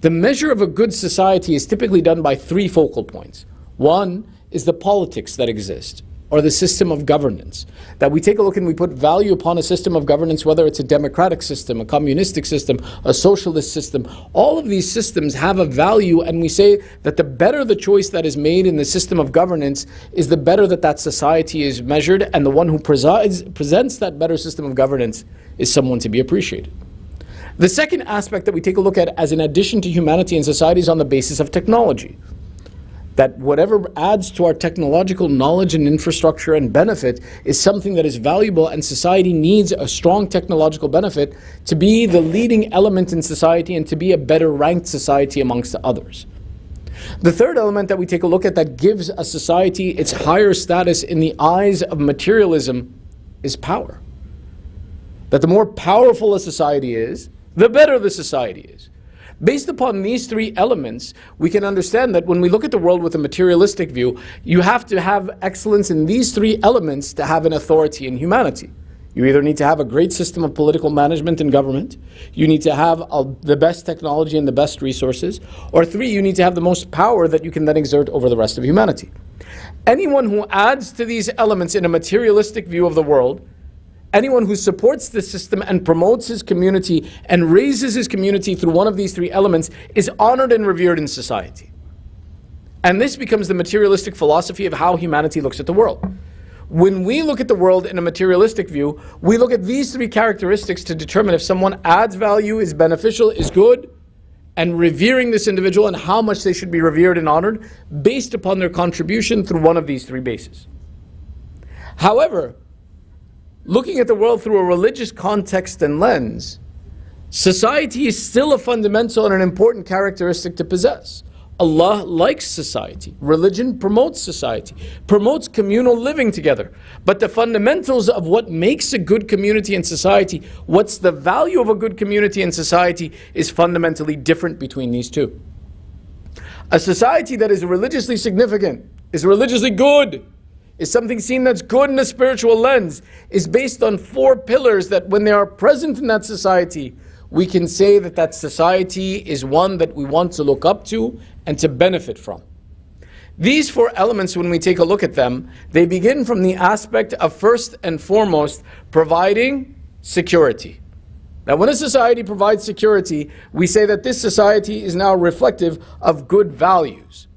The measure of a good society is typically done by three focal points. One is the politics that exist, or the system of governance. That we take a look and we put value upon a system of governance, whether it's a democratic system, a communistic system, a socialist system. All of these systems have a value, and we say that the better the choice that is made in the system of governance is the better that that society is measured, and the one who presents that better system of governance is someone to be appreciated. The second aspect that we take a look at as an addition to humanity and society is on the basis of technology. That whatever adds to our technological knowledge and infrastructure and benefit is something that is valuable, and society needs a strong technological benefit to be the leading element in society and to be a better ranked society amongst the others. The third element that we take a look at that gives a society its higher status in the eyes of materialism is power. That the more powerful a society is, the better the society is. Based upon these three elements, we can understand that when we look at the world with a materialistic view, you have to have excellence in these three elements to have an authority in humanity. You either need to have a great system of political management and government, you need to have the best technology and the best resources, or three, you need to have the most power that you can then exert over the rest of humanity. Anyone who adds to these elements in a materialistic view of the world, anyone who supports the system and promotes his community and raises his community through one of these three elements is honored and revered in society. And this becomes the materialistic philosophy of how humanity looks at the world. When we look at the world in a materialistic view, we look at these three characteristics to determine if someone adds value, is beneficial, is good, and revering this individual and how much they should be revered and honored based upon their contribution through one of these three bases. However, looking at the world through a religious context and lens, society is still a fundamental and an important characteristic to possess. Allah likes society. Religion promotes society, promotes communal living together. But the fundamentals of what makes a good community and society, what's the value of a good community and society, is fundamentally different between these two. A society that is religiously significant, is religiously good, is something seen that's good in a spiritual lens, is based on four pillars that when they are present in that society, we can say that that society is one that we want to look up to and to benefit from. These four elements, when we take a look at them, they begin from the aspect of first and foremost providing security. Now, when a society provides security, we say that this society is now reflective of good values.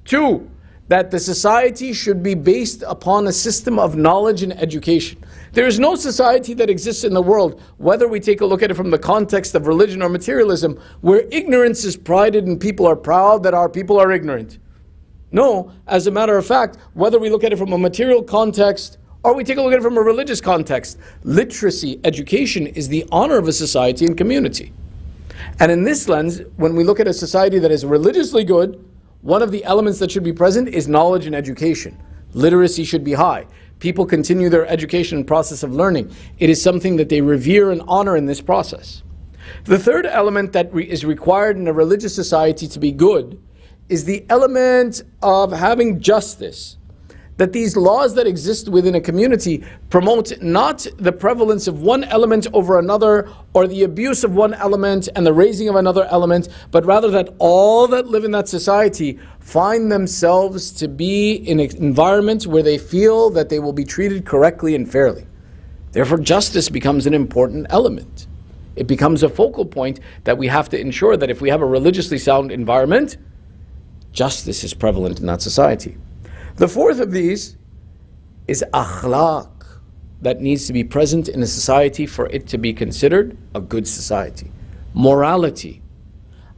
Two, that the society should be based upon a system of knowledge and education. There is no society that exists in the world, whether we take a look at it from the context of religion or materialism, where ignorance is prided and people are proud that our people are ignorant. No, as a matter of fact, whether we look at it from a material context or we take a look at it from a religious context, literacy, education is the honor of a society and community. And in this lens, when we look at a society that is religiously good, one of the elements that should be present is knowledge and education. Literacy should be high. People continue their education and process of learning. It is something that they revere and honor in this process. The third element that is required in a religious society to be good is the element of having justice. That these laws that exist within a community promote not the prevalence of one element over another or the abuse of one element and the raising of another element, but rather that all that live in that society find themselves to be in an environment where they feel that they will be treated correctly and fairly. Therefore, justice becomes an important element. It becomes a focal point that we have to ensure that if we have a religiously sound environment, justice is prevalent in that society. The fourth of these is akhlaq, that needs to be present in a society for it to be considered a good society. Morality,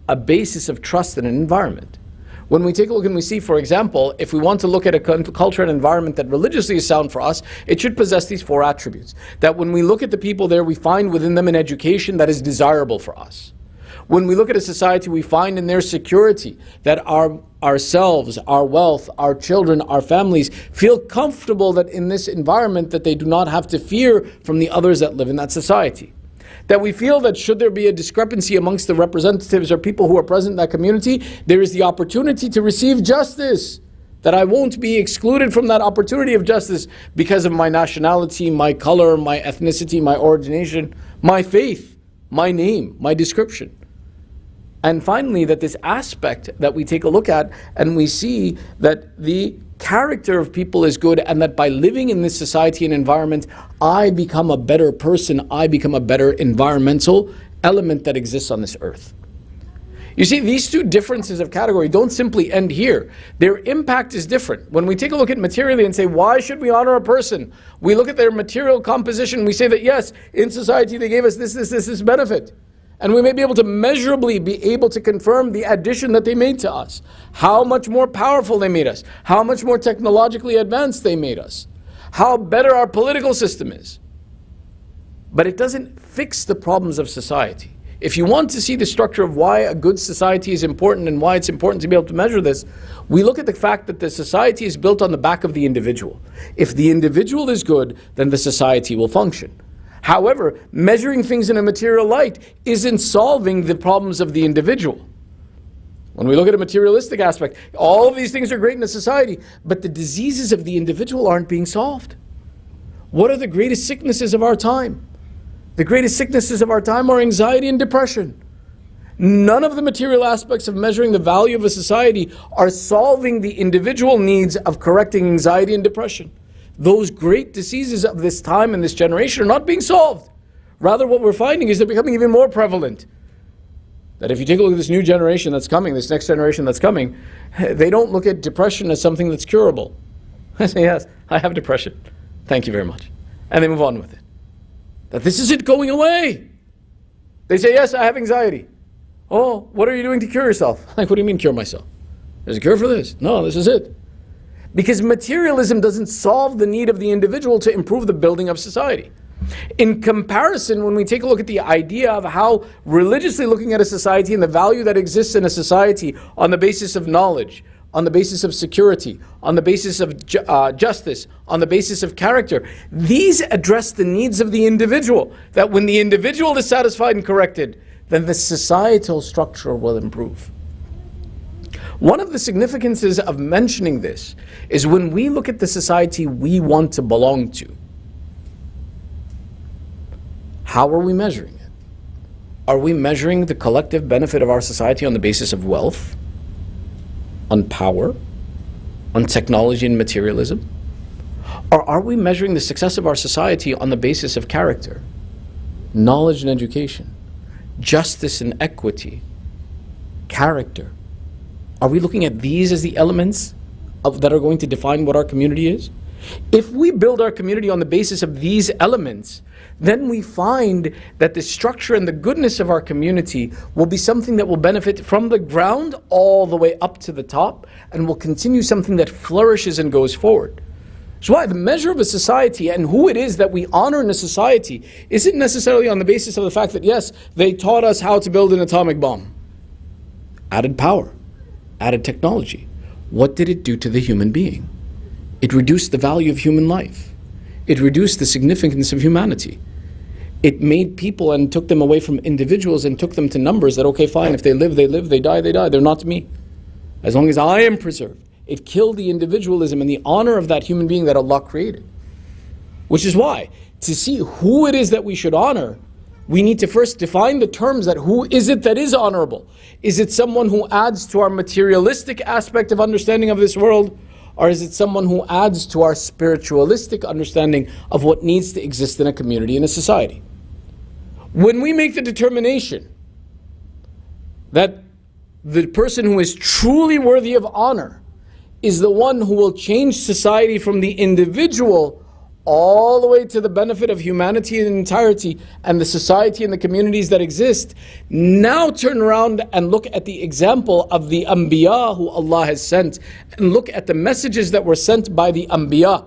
a basis of trust in an environment. When we take a look and we see, for example, if we want to look at a culture and environment that religiously is sound for us, it should possess these four attributes. That when we look at the people there, we find within them an education that is desirable for us. When we look at a society, we find in their security that ourselves, our wealth, our children, our families feel comfortable that in this environment that they do not have to fear from the others that live in that society. That we feel that should there be a discrepancy amongst the representatives or people who are present in that community, there is the opportunity to receive justice. That I won't be excluded from that opportunity of justice because of my nationality, my color, my ethnicity, my origination, my faith, my name, my description. And finally, that this aspect that we take a look at and we see that the character of people is good and that by living in this society and environment, I become a better person, I become a better environmental element that exists on this earth. You see, these two differences of category don't simply end here. Their impact is different. When we take a look at materially and say, why should we honor a person? We look at their material composition, we say that yes, in society they gave us this benefit. And we may be able to measurably be able to confirm the addition that they made to us. How much more powerful they made us. How much more technologically advanced they made us. How better our political system is. But it doesn't fix the problems of society. If you want to see the structure of why a good society is important and why it's important to be able to measure this, we look at the fact that the society is built on the back of the individual. If the individual is good, then the society will function. However, measuring things in a material light isn't solving the problems of the individual. When we look at a materialistic aspect, all of these things are great in a society, but the diseases of the individual aren't being solved. What are the greatest sicknesses of our time? The greatest sicknesses of our time are anxiety and depression. None of the material aspects of measuring the value of a society are solving the individual needs of correcting anxiety and depression. Those great diseases of this time and this generation are not being solved. Rather, what we're finding is they're becoming even more prevalent. That if you take a look at this new generation that's coming, this next generation that's coming, they don't look at depression as something that's curable. I say, yes, I have depression. Thank you very much. And they move on with it. That this isn't going away. They say, yes, I have anxiety. Oh, what are you doing to cure yourself? Like, what do you mean cure myself? There's a cure for this. No, this is it. Because materialism doesn't solve the need of the individual to improve the building of society. In comparison, when we take a look at the idea of how religiously looking at a society and the value that exists in a society on the basis of knowledge, on the basis of security, on the basis of justice, on the basis of character, these address the needs of the individual. That when the individual is satisfied and corrected, then the societal structure will improve. One of the significances of mentioning this is when we look at the society we want to belong to. How are we measuring it? Are we measuring the collective benefit of our society on the basis of wealth, on power, on technology and materialism? Or are we measuring the success of our society on the basis of character, knowledge and education, justice and equity, character? Are we looking at these as the elements that are going to define what our community is? If we build our community on the basis of these elements, then we find that the structure and the goodness of our community will be something that will benefit from the ground all the way up to the top, and will continue something that flourishes and goes forward. So why the measure of a society and who it is that we honor in a society isn't necessarily on the basis of the fact that, yes, they taught us how to build an atomic bomb. Added power, added technology. What did it do to the human being? It reduced the value of human life. It reduced the significance of humanity. It made people and took them away from individuals and took them to numbers that, okay, fine, if they live, they live, they die, they die. They're not me. As long as I am preserved. It killed the individualism and the honor of that human being that Allah created. Which is why, to see who it is that we should honor, we need to first define the terms that who is it that is honorable? Is it someone who adds to our materialistic aspect of understanding of this world? Or is it someone who adds to our spiritualistic understanding of what needs to exist in a community, in a society? When we make the determination that the person who is truly worthy of honor is the one who will change society from the individual all the way to the benefit of humanity in entirety and the society and the communities that exist, now turn around and look at the example of the Anbiya who Allah has sent, and look at the messages that were sent by the Anbiya.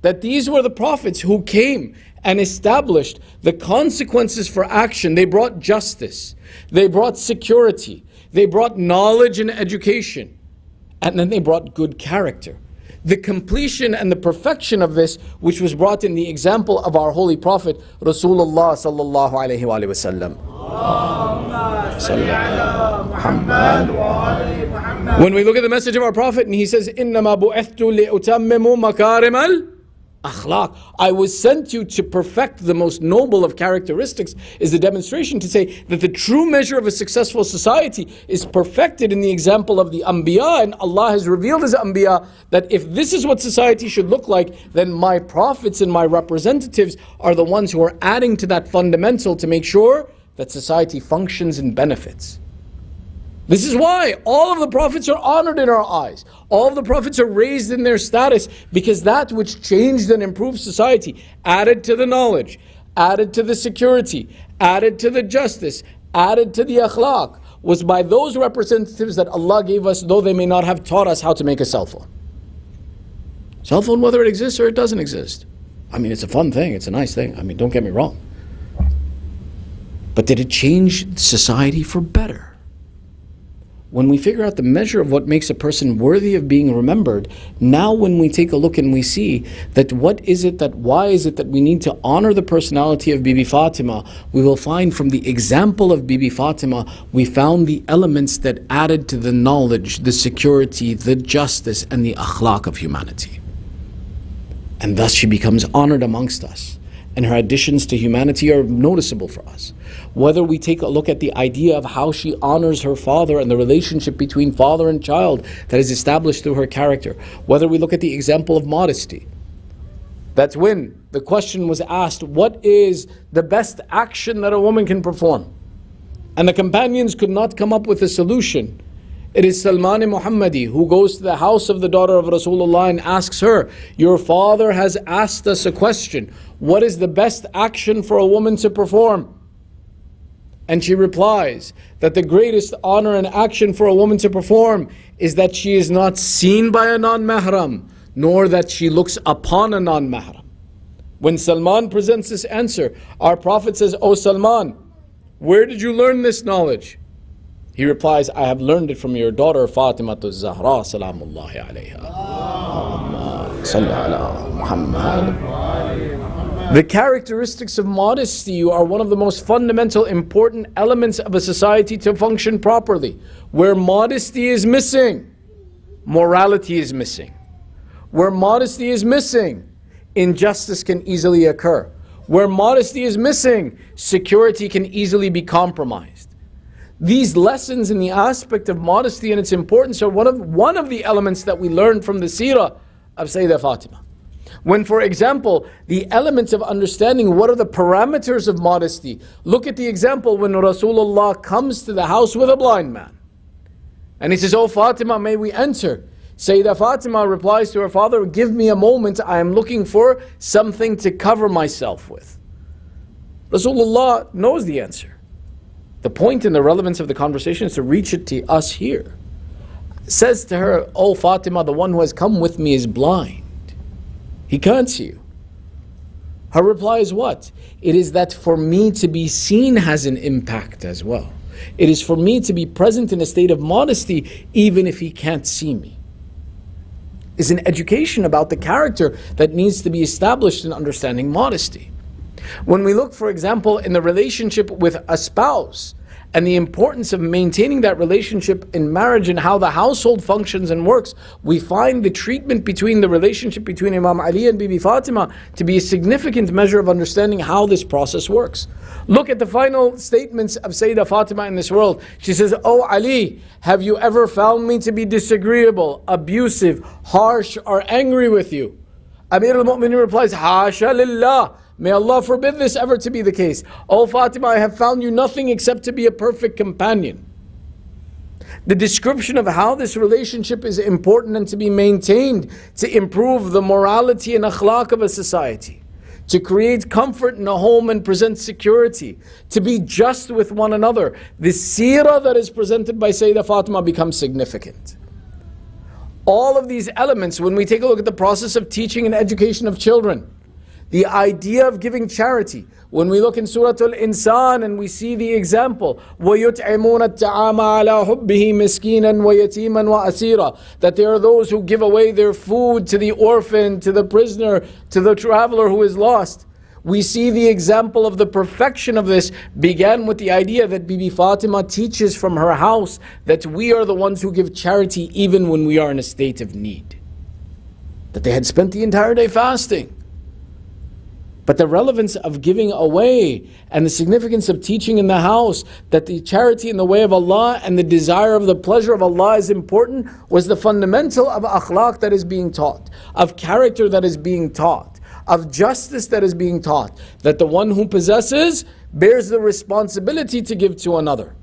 That these were the prophets who came and established the consequences for action. They brought justice, they brought security, they brought knowledge and education, and then they brought good character. The completion and the perfection of this, which was brought in the example of our holy prophet Rasulullah sallallahu alaihi wasallam. When we look at the message of our prophet, and he says, "Innama bu'ithtu li'utammimu makarim al-akhlaq." I was sent you to perfect the most noble of characteristics, is the demonstration to say that the true measure of a successful society is perfected in the example of the Anbiya, and Allah has revealed His Anbiya that if this is what society should look like, then my prophets and my representatives are the ones who are adding to that fundamental to make sure that society functions and benefits. This is why all of the prophets are honored in our eyes. All of the prophets are raised in their status, because that which changed and improved society, added to the knowledge, added to the security, added to the justice, added to the akhlaq, was by those representatives that Allah gave us, though they may not have taught us how to make a cell phone. Cell phone, whether it exists or it doesn't exist. I mean, it's a fun thing, it's a nice thing. I mean, don't get me wrong. But did it change society for better? When we figure out the measure of what makes a person worthy of being remembered, now when we take a look and we see that why is it that we need to honor the personality of Bibi Fatima, we will find from the example of Bibi Fatima, we found the elements that added to the knowledge, the security, the justice, and the akhlaq of humanity. And thus she becomes honored amongst us. And her additions to humanity are noticeable for us. Whether we take a look at the idea of how she honors her father and the relationship between father and child that is established through her character, whether we look at the example of modesty. That's when the question was asked, what is the best action that a woman can perform? And the companions could not come up with a solution. It is Salman Muhammadi who goes to the house of the daughter of Rasulullah and asks her, your father has asked us a question. What is the best action for a woman to perform? And she replies that the greatest honor and action for a woman to perform is that she is not seen by a non-mahram, nor that she looks upon a non-mahram. When Salman presents this answer, our Prophet says, "O Salman, where did you learn this knowledge?" He replies, "I have learned it from your daughter Fatimah Zahra salamullahi alayha." The characteristics of modesty are one of the most fundamental, important elements of a society to function properly. Where modesty is missing, morality is missing. Where modesty is missing, injustice can easily occur. Where modesty is missing, security can easily be compromised. These lessons in the aspect of modesty and its importance are one of the elements that we learn from the seerah of Sayyidah Fatima. When, for example, the elements of understanding what are the parameters of modesty, look at the example when Rasulullah comes to the house with a blind man. And he says, "Oh Fatima, may we enter?" Sayyidah Fatima replies to her father, give me a moment, I am looking for something to cover myself with. Rasulullah knows the answer. The point and the relevance of the conversation is to reach it to us here. Says to her, oh Fatima, the one who has come with me is blind. He can't see you. Her reply is what? It is that for me to be seen has an impact as well. It is for me to be present in a state of modesty even if he can't see me. Is an education about the character that needs to be established in understanding modesty. When we look, for example, in the relationship with a spouse and the importance of maintaining that relationship in marriage and how the household functions and works, we find the treatment between the relationship between Imam Ali and Bibi Fatima to be a significant measure of understanding how this process works. Look at the final statements of Sayyidah Fatima in this world. She says, oh Ali, have you ever found me to be disagreeable, abusive, harsh, or angry with you? Amir al-Mu'minin replies, Hasha lillah. May Allah forbid this ever to be the case. Oh Fatima, I have found you nothing except to be a perfect companion. The description of how this relationship is important and to be maintained to improve the morality and akhlaq of a society, to create comfort in a home and present security, to be just with one another. The seerah that is presented by Sayyidah Fatima becomes significant. All of these elements, when we take a look at the process of teaching and education of children, the idea of giving charity, when we look in Surah Al-Insan and we see the example, وَيُطْعِمُونَ الطَّعَامَ عَلَى حُبِّهِ مِسْكِينًا وَيَتِيمًا وَأَسِيرًا, that there are those who give away their food to the orphan, to the prisoner, to the traveler who is lost. We see the example of the perfection of this began with the idea that Bibi Fatima teaches from her house that we are the ones who give charity even when we are in a state of need. That they had spent the entire day fasting. But the relevance of giving away and the significance of teaching in the house that the charity in the way of Allah and the desire of the pleasure of Allah is important was the fundamental of akhlaq that is being taught, of character that is being taught, of justice that is being taught, that the one who possesses bears the responsibility to give to another,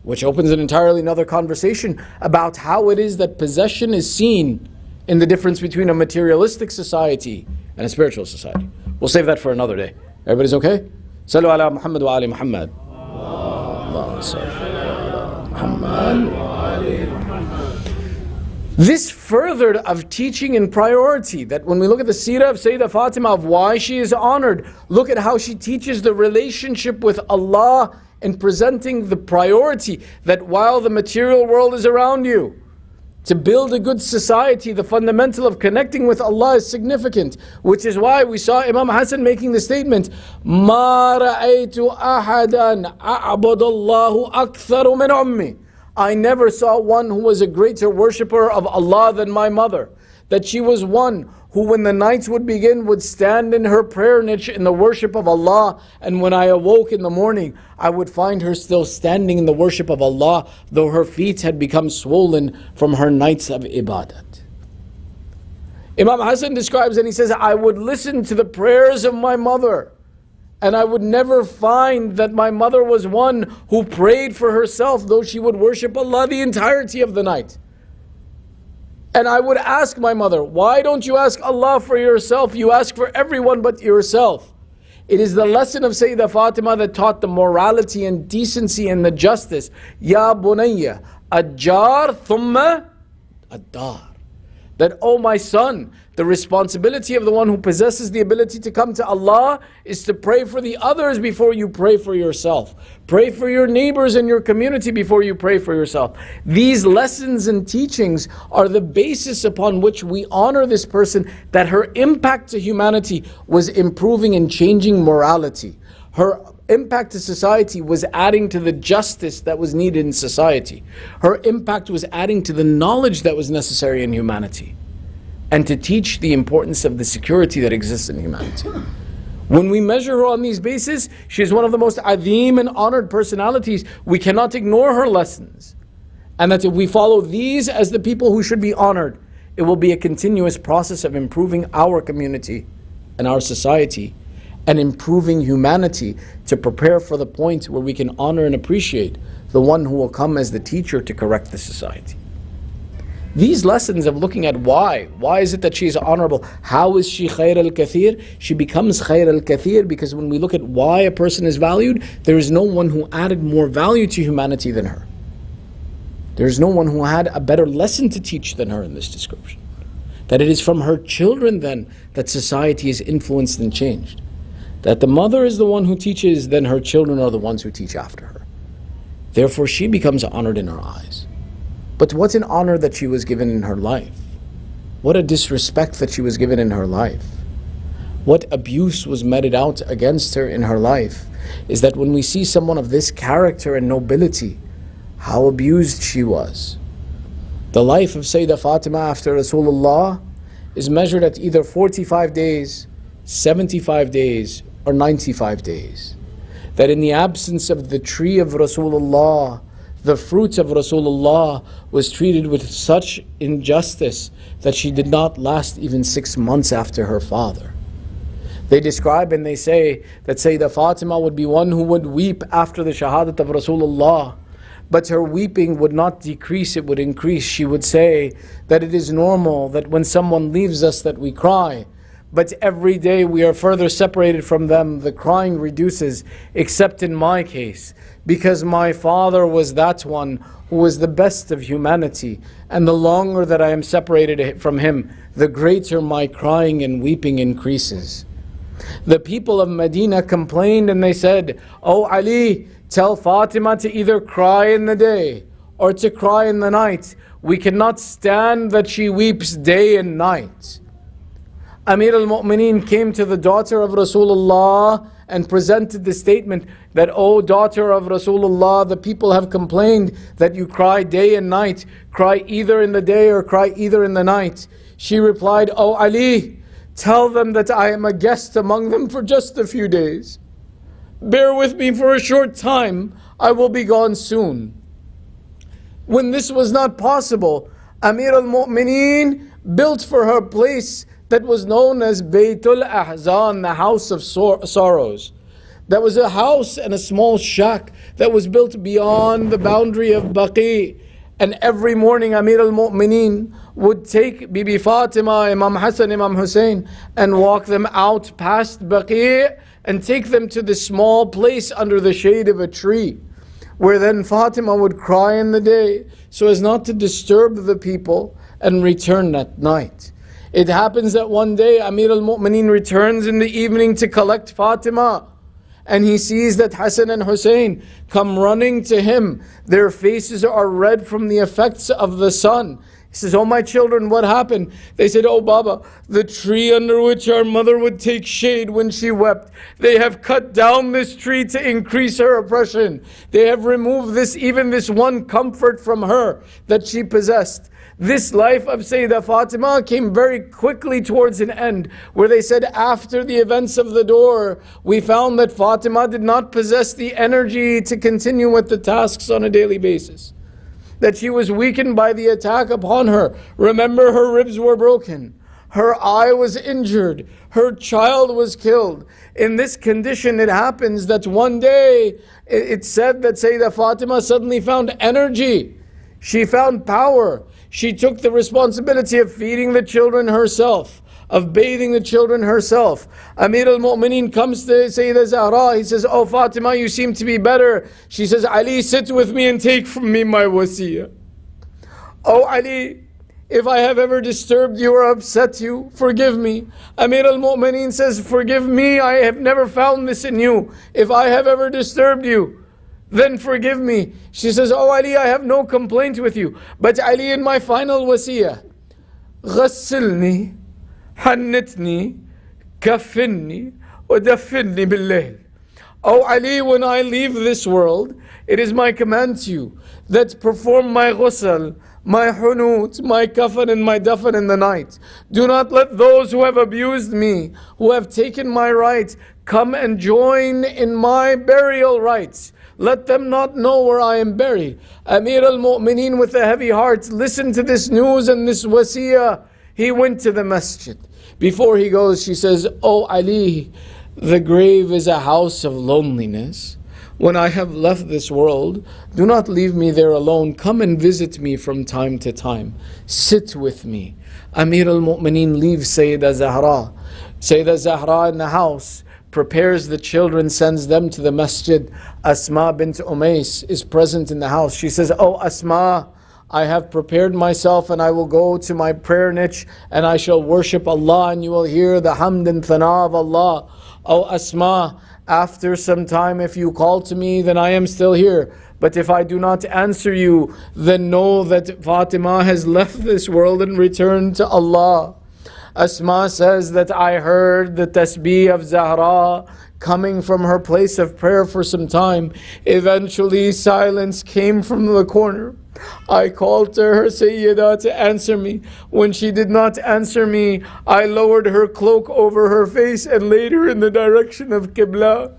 which opens an entirely another conversation about how it is that possession is seen in the difference between a materialistic society and a spiritual society. We'll save that for another day. Everybody's okay? Sallu ala Muhammad wa ali Muhammad. This furthered of teaching and priority, that when we look at the seerah of Sayyidah Fatima, of why she is honored, look at how she teaches the relationship with Allah and presenting the priority that while the material world is around you, to build a good society, the fundamental of connecting with Allah is significant, which is why we saw Imam Hassan making the statement, مَا رَأَيْتُ أَحَدًا أَعْبُدَ اللَّهُ أَكْثَرُ مِنْ أُمِّي. I never saw one who was a greater worshipper of Allah than my mother. That she was one who when the nights would begin would stand in her prayer niche in the worship of Allah, and when I awoke in the morning I would find her still standing in the worship of Allah, though her feet had become swollen from her nights of ibadat. Imam Hassan describes and he says, I would listen to the prayers of my mother and I would never find that my mother was one who prayed for herself, though she would worship Allah the entirety of the night. And I would ask my mother, why don't you ask Allah for yourself? You ask for everyone but yourself. It is the lesson of Sayyidah Fatima that taught the morality and decency and the justice. Ya bunayya, ajjar thumma ad-dar. That, oh my son, the responsibility of the one who possesses the ability to come to Allah is to pray for the others before you pray for yourself. Pray for your neighbors and your community before you pray for yourself. These lessons and teachings are the basis upon which we honor this person, that her impact to humanity was improving and changing morality. Her impact to society was adding to the justice that was needed in society. Her impact was adding to the knowledge that was necessary in humanity, and to teach the importance of the security that exists in humanity. When we measure her on these bases, she is one of the most azim and honored personalities. We cannot ignore her lessons. And that if we follow these as the people who should be honored, it will be a continuous process of improving our community and our society, and improving humanity to prepare for the point where we can honor and appreciate the one who will come as the teacher to correct the society. These lessons of looking at why is it that she is honorable? How is she khair al-kathir? She becomes khair al-kathir because when we look at why a person is valued, there is no one who added more value to humanity than her. There is no one who had a better lesson to teach than her in this description. That it is from her children then that society is influenced and changed. That the mother is the one who teaches, then her children are the ones who teach after her. Therefore she becomes honored in our eyes. But what an honor that she was given in her life. What a disrespect that she was given in her life. What abuse was meted out against her in her life is that when we see someone of this character and nobility, how abused she was. The life of Sayyidah Fatima after Rasulullah is measured at either 45 days, 75 days, or 95 days. That in the absence of the tree of Rasulullah, the fruit of Rasulullah was treated with such injustice that she did not last even 6 months after her father. They describe and they say that Sayyidah Fatima would be one who would weep after the shahadat of Rasulullah, but her weeping would not decrease, it would increase. She would say that it is normal that when someone leaves us that we cry, but every day we are further separated from them, the crying reduces, except in my case, because my father was that one who was the best of humanity, and the longer that I am separated from him, the greater my crying and weeping increases. The people of Medina complained and they said, "Oh Ali, tell Fatima to either cry in the day or to cry in the night. We cannot stand that she weeps day and night." Amir al-Mu'mineen came to the daughter of Rasulullah and presented the statement that, "O daughter of Rasulullah, the people have complained that you cry day and night. Cry either in the day or cry either in the night." She replied, "O Ali, tell them that I am a guest among them for just a few days. Bear with me for a short time, I will be gone soon." When this was not possible, Amir al-Mu'mineen built for her a place that was known as Baytul Ahzan, the house of sorrows. That was a house and a small shack that was built beyond the boundary of Baqi. And every morning Amir al-Mu'mineen would take Bibi Fatima, Imam Hassan, Imam Hussein, and walk them out past Baqi and take them to the small place under the shade of a tree, where then Fatima would cry in the day so as not to disturb the people and return at night. It happens that one day Amir al-Mu'mineen returns in the evening to collect Fatima, and he sees that Hassan and Hussein come running to him. Their faces are red from the effects of the sun. He says, "Oh my children, what happened?" They said, "Oh Baba, the tree under which our mother would take shade when she wept, they have cut down this tree to increase her oppression. They have removed even this one comfort from her that she possessed." This life of Sayyidah Fatima came very quickly towards an end, where they said after the events of the door, we found that Fatima did not possess the energy to continue with the tasks on a daily basis. That she was weakened by the attack upon her. Remember, her ribs were broken. Her eye was injured. Her child was killed. In this condition, it happens that one day, it's said that Sayyidah Fatima suddenly found energy. She found power. She took the responsibility of feeding the children herself, of bathing the children herself. Amir al-Mu'mineen comes to Sayyidah Zahra. He says, "Oh Fatima, you seem to be better." She says, "Ali, sit with me and take from me my wasiyah. Oh Ali, if I have ever disturbed you or upset you, forgive me." Amir al-Mu'mineen says, "Forgive me, I have never found this in you. If I have ever disturbed you, then forgive me." She says, "Oh Ali, I have no complaint with you. But Ali, in my final wasiyah, غسلني حنتني كفني ودفني بالليل." Oh Ali, when I leave this world, it is my command to you that perform my ghusl, my hunut, my kafan and my dafan in the night. Do not let those who have abused me, who have taken my rights, come and join in my burial rites. Let them not know where I am buried. Amir al-Mu'mineen with a heavy heart listened to this news and this wasiyah. He went to the masjid. Before he goes, she says, "Oh Ali, the grave is a house of loneliness. When I have left this world, do not leave me there alone. Come and visit me from time to time. Sit with me. Amir al-Mu'mineen leaves Sayyidah Zahra. Sayyidah Zahra in the house, prepares the children, sends them to the masjid. Asma bint Umays is present in the house. She says, "Oh Asma, I have prepared myself and I will go to my prayer niche and I shall worship Allah and you will hear the hamd and thana of Allah. Oh Asma, after some time if you call to me then I am still here. But if I do not answer you, then know that Fatima has left this world and returned to Allah." Asma says that I heard the tasbih of Zahra coming from her place of prayer for some time. Eventually silence came from the corner. I called to her, Sayyidah, to answer me. When she did not answer me, I lowered her cloak over her face and laid her in the direction of Qibla.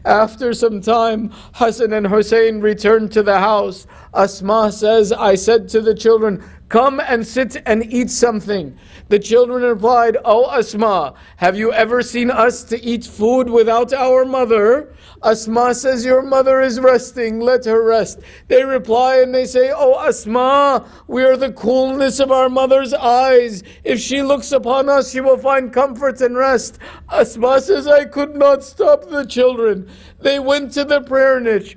After some time, Hassan and Hussein returned to the house. Asma says, I said to the children, "Come and sit and eat something." The children replied, "Oh Asma, have you ever seen us to eat food without our mother?" Asma says, "Your mother is resting, let her rest." They reply and they say, "Oh Asma, we are the coolness of our mother's eyes. If she looks upon us, she will find comfort and rest." Asma says, "I could not stop the children." They went to the prayer niche.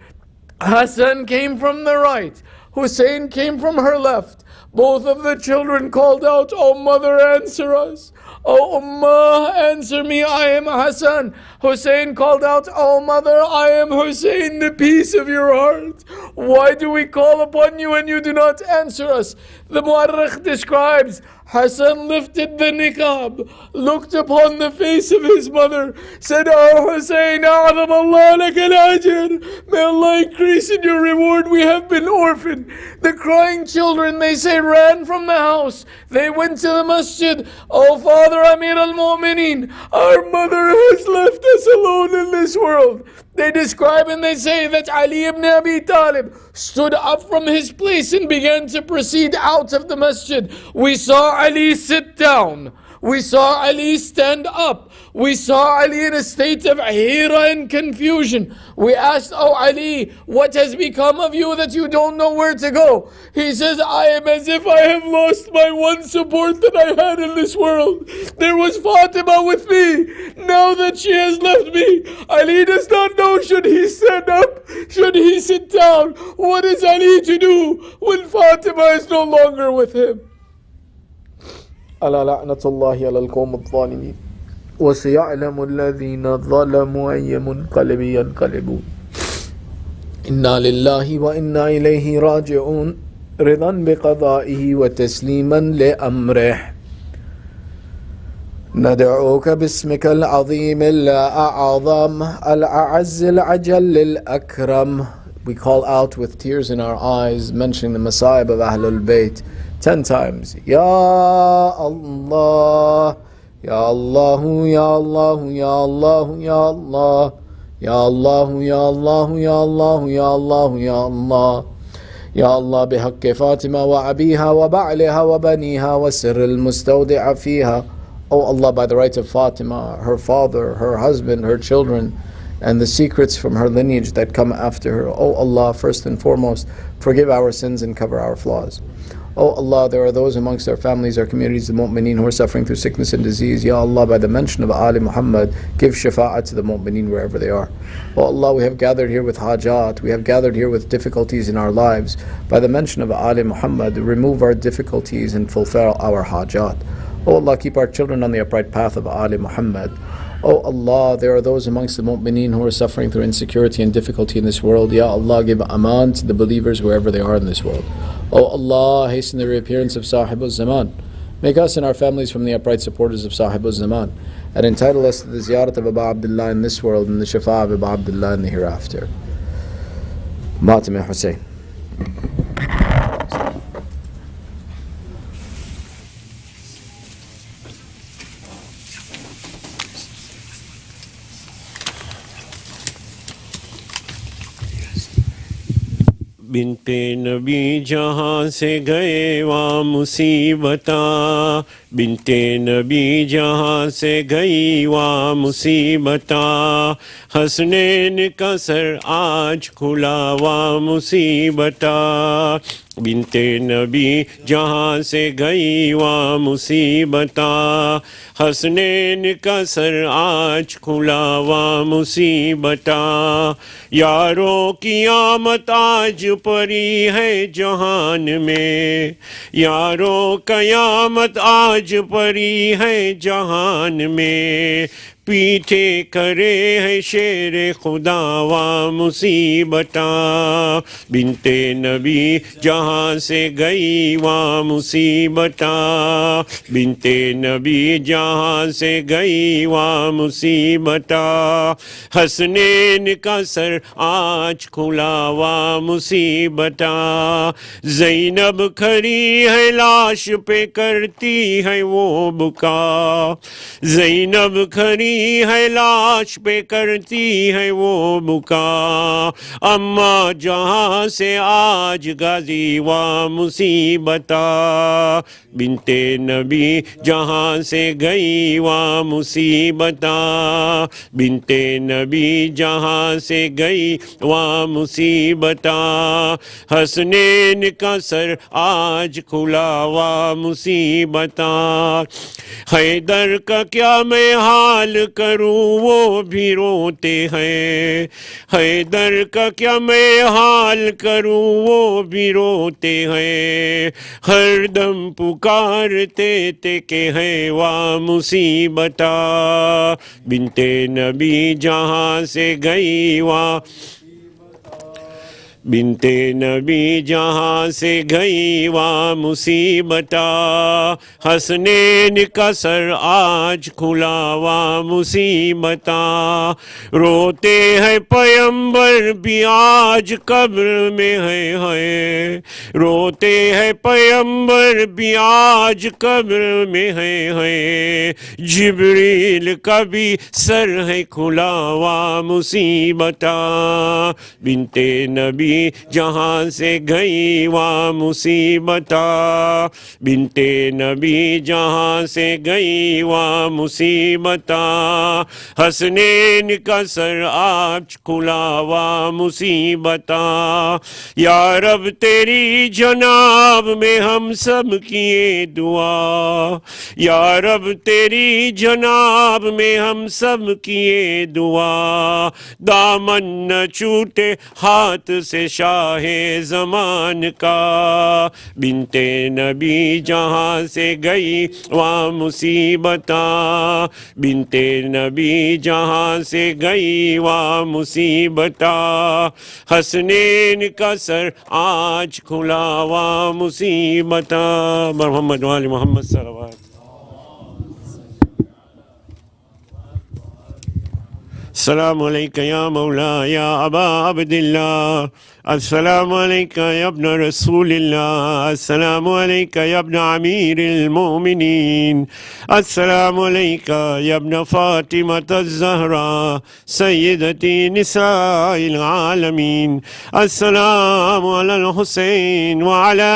Hassan came from the right, Hussein came from her left. Both of the children called out, "Oh mother, answer us. Oh Ummah, answer me, I am Hassan." Hussein called out, "Oh mother, I am Hussein, the peace of your heart. Why do we call upon you and you do not answer us?" The Mu'arrikh describes, Hassan lifted the niqab, looked upon the face of his mother, said, "Oh Hussein, a'adham Allah laka al-ajr. May Allah increase in your reward, we have been orphaned." The crying children, they say, ran from the house. They went to the masjid. "Oh Father Amir al-Mu'mineen, our mother has left us alone in this world." They describe and they say that Ali ibn Abi Talib stood up from his place and began to proceed out of the masjid. We saw Ali sit down. We saw Ali stand up. We saw Ali in a state of hira and confusion. We asked, "Oh Ali, what has become of you that you don't know where to go?" He says, "I am as if I have lost my one support that I had in this world. There was Fatima with me. Now that she has left me, Ali does not know, should he stand up? Should he sit down? What is Ali to do when Fatima is no longer with him?" ألا لعنة الله على القوم الظالمين وسيعلم الذين ظلموا أي منقلب ينقلبون إنا لله وإنا إليه راجعون رضا بقضائه وتسليما لأمره ندعوك باسمك العظيم الأعظم الأعز العجل الأكرم. We call out with tears in our eyes, mentioning the Masa'ib of Ahlul Bayt 10 times. Ya Allah, Ya Allah, Ya Allah, Ya Allah, Ya Allah, Ya Allah, Ya Allah, Ya Allah, Ya Allah, Ya Allah. Ya Allah, بحق فاطمة وأبيها وبعلها وبنيها والسر المستودع فيها. Oh Allah, by the right of Fatima, her father, her husband, her children, and the secrets from her lineage that come after her. Oh Allah, first and foremost, forgive our sins and cover our flaws. Oh Allah, there are those amongst our families, our communities, the mu'mineen who are suffering through sickness and disease. Ya Allah, by the mention of Ali Muhammad, give shafa'at to the mu'mineen wherever they are. Oh Allah, we have gathered here with hajat, we have gathered here with difficulties in our lives. By the mention of Ali Muhammad, remove our difficulties and fulfill our hajat. Oh Allah, keep our children on the upright path of Ali Muhammad. Oh Allah, there are those amongst the mu'mineen who are suffering through insecurity and difficulty in this world. Ya Allah, give aman to the believers wherever they are in this world. Oh Allah, hasten the reappearance of Sahibul Zaman. Make us and our families from the upright supporters of Sahibul Zaman, and entitle us to the ziyarat of Abu Abdullah in this world and the shafa of Abu Abdullah in the hereafter. Fatimiyah Hussein. बिनते नबी जहाँ से गए वहाँ मुसीबता بنت نبی جہاں سے گئی وا مصیبتاں، حسنین کا سر آج کھلا وا مصیبتاں، بنت نبی جہاں سے گئی وا مصیبتاں، حسنین کا سر آج کھلا وا مصیبتاں، یاروں کی آمد آج پری ہے جہان میں، یاروں قیامت آج پری ہے جہان میں، پیٹھے کرے ہے شیر خدا وا مصیبتاں، بنت نبی جہاں سے گئی وا مصیبتاں، بنت نبی جہاں سے گئی وا مصیبتاں، حسنین کا سر آج کھلا وا مصیبتاں، زینب کھڑی ہے لاش پہ کرتی ہے وہ بکا، زینب کھڑی ہے لاش پہ کرتی ہے وہ بکا، اما جہاں سے آج غازی وا مصیبتاں، بنت نبی جہاں سے گئی وا مصیبتاں، بنت نبی جہاں سے گئی وا مصیبتاں، حسنین کا سر آج کھلا وا مصیبتاں، حیدر کا کیا میں حال کروں وہ بھی روتے ہیں، حیدر کا کیا میں حال کروں وہ بھی روتے ہیں، ہر دم پکارتے تھے کہ ہے وا مصیبتاں، بنت نبی جہاں سے گئی وا، بنت نبی جہاں سے گئی وا مصیبتاں، حسنین کا سر آج کھلا وا مصیبتاں، روتے ہیں پیمبر بھی آج قبر میں ہے، روتے ہیں پیمبر بھی آج قبر میں ہے، جبریل کا بھی سر ہے کھلا وا مصیبتاں، بنت نبی جہاں سے گئی وا مصیبتاں، بنت نبی جہاں سے گئی وا مصیبتاں، حسنین کا سر آج کھلا وا مصیبتاں، یا رب تیری جناب میں ہم سب کیے دعا، یا رب تیری جناب میں ہم سب کیے دعا، دامن نہ چھوٹے ہاتھ سے شاہ زمان کا، بنت نبی جہاں سے گئی وا مصیبتاں، بنت نبی جہاں سے گئی وا مصیبتاں، حسنین کا سر آج کھلا وا مصیبتاں، محمد وآل محمد صلوات۔ السلام علیکہ یا مولا یا ابا عبداللہ، السلام علیکہ یا ابن رسول اللہ، السلام علیکہ یا ابن امیر المؤمنین، السلام علیکہ یا ابن فاطمۃ الزہراء سیدتی نساء العالمین، السلام علی الحسین وعلی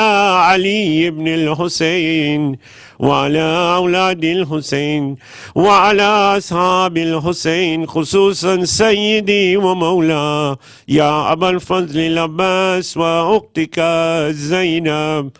علی ابن الحسین وعلى أولاد الحسين وعلى أصحاب الحسين، خصوصا سيدي ومولا يا أبا الفضل العباس وأختك زينب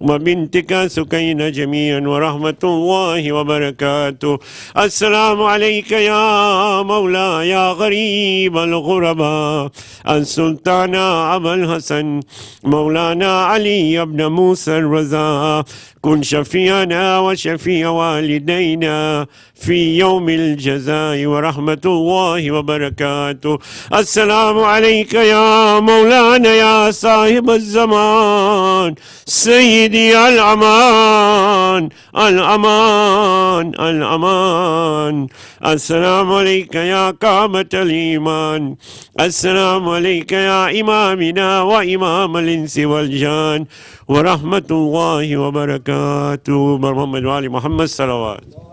وبنتك سكينة جميعا ورحمة الله وبركاته. السلام عليك يا مولا يا غريب الغرباء السلطان أبا الحسن مولانا علي بن موسى الرضا، كن شفيعنا وشفيع والدينا في يوم الجزاء ورحمة الله وبركاته. السلام عليك يا مولانا يا صاحب الزمان سيدي الأمان الأمان الأمان. السلام عليك يا كعبة الإيمان، السلام عليك يا إمامنا وإمام الإنس والجان ورحمة الله وبركاته. محمد وآل محمد صلوات.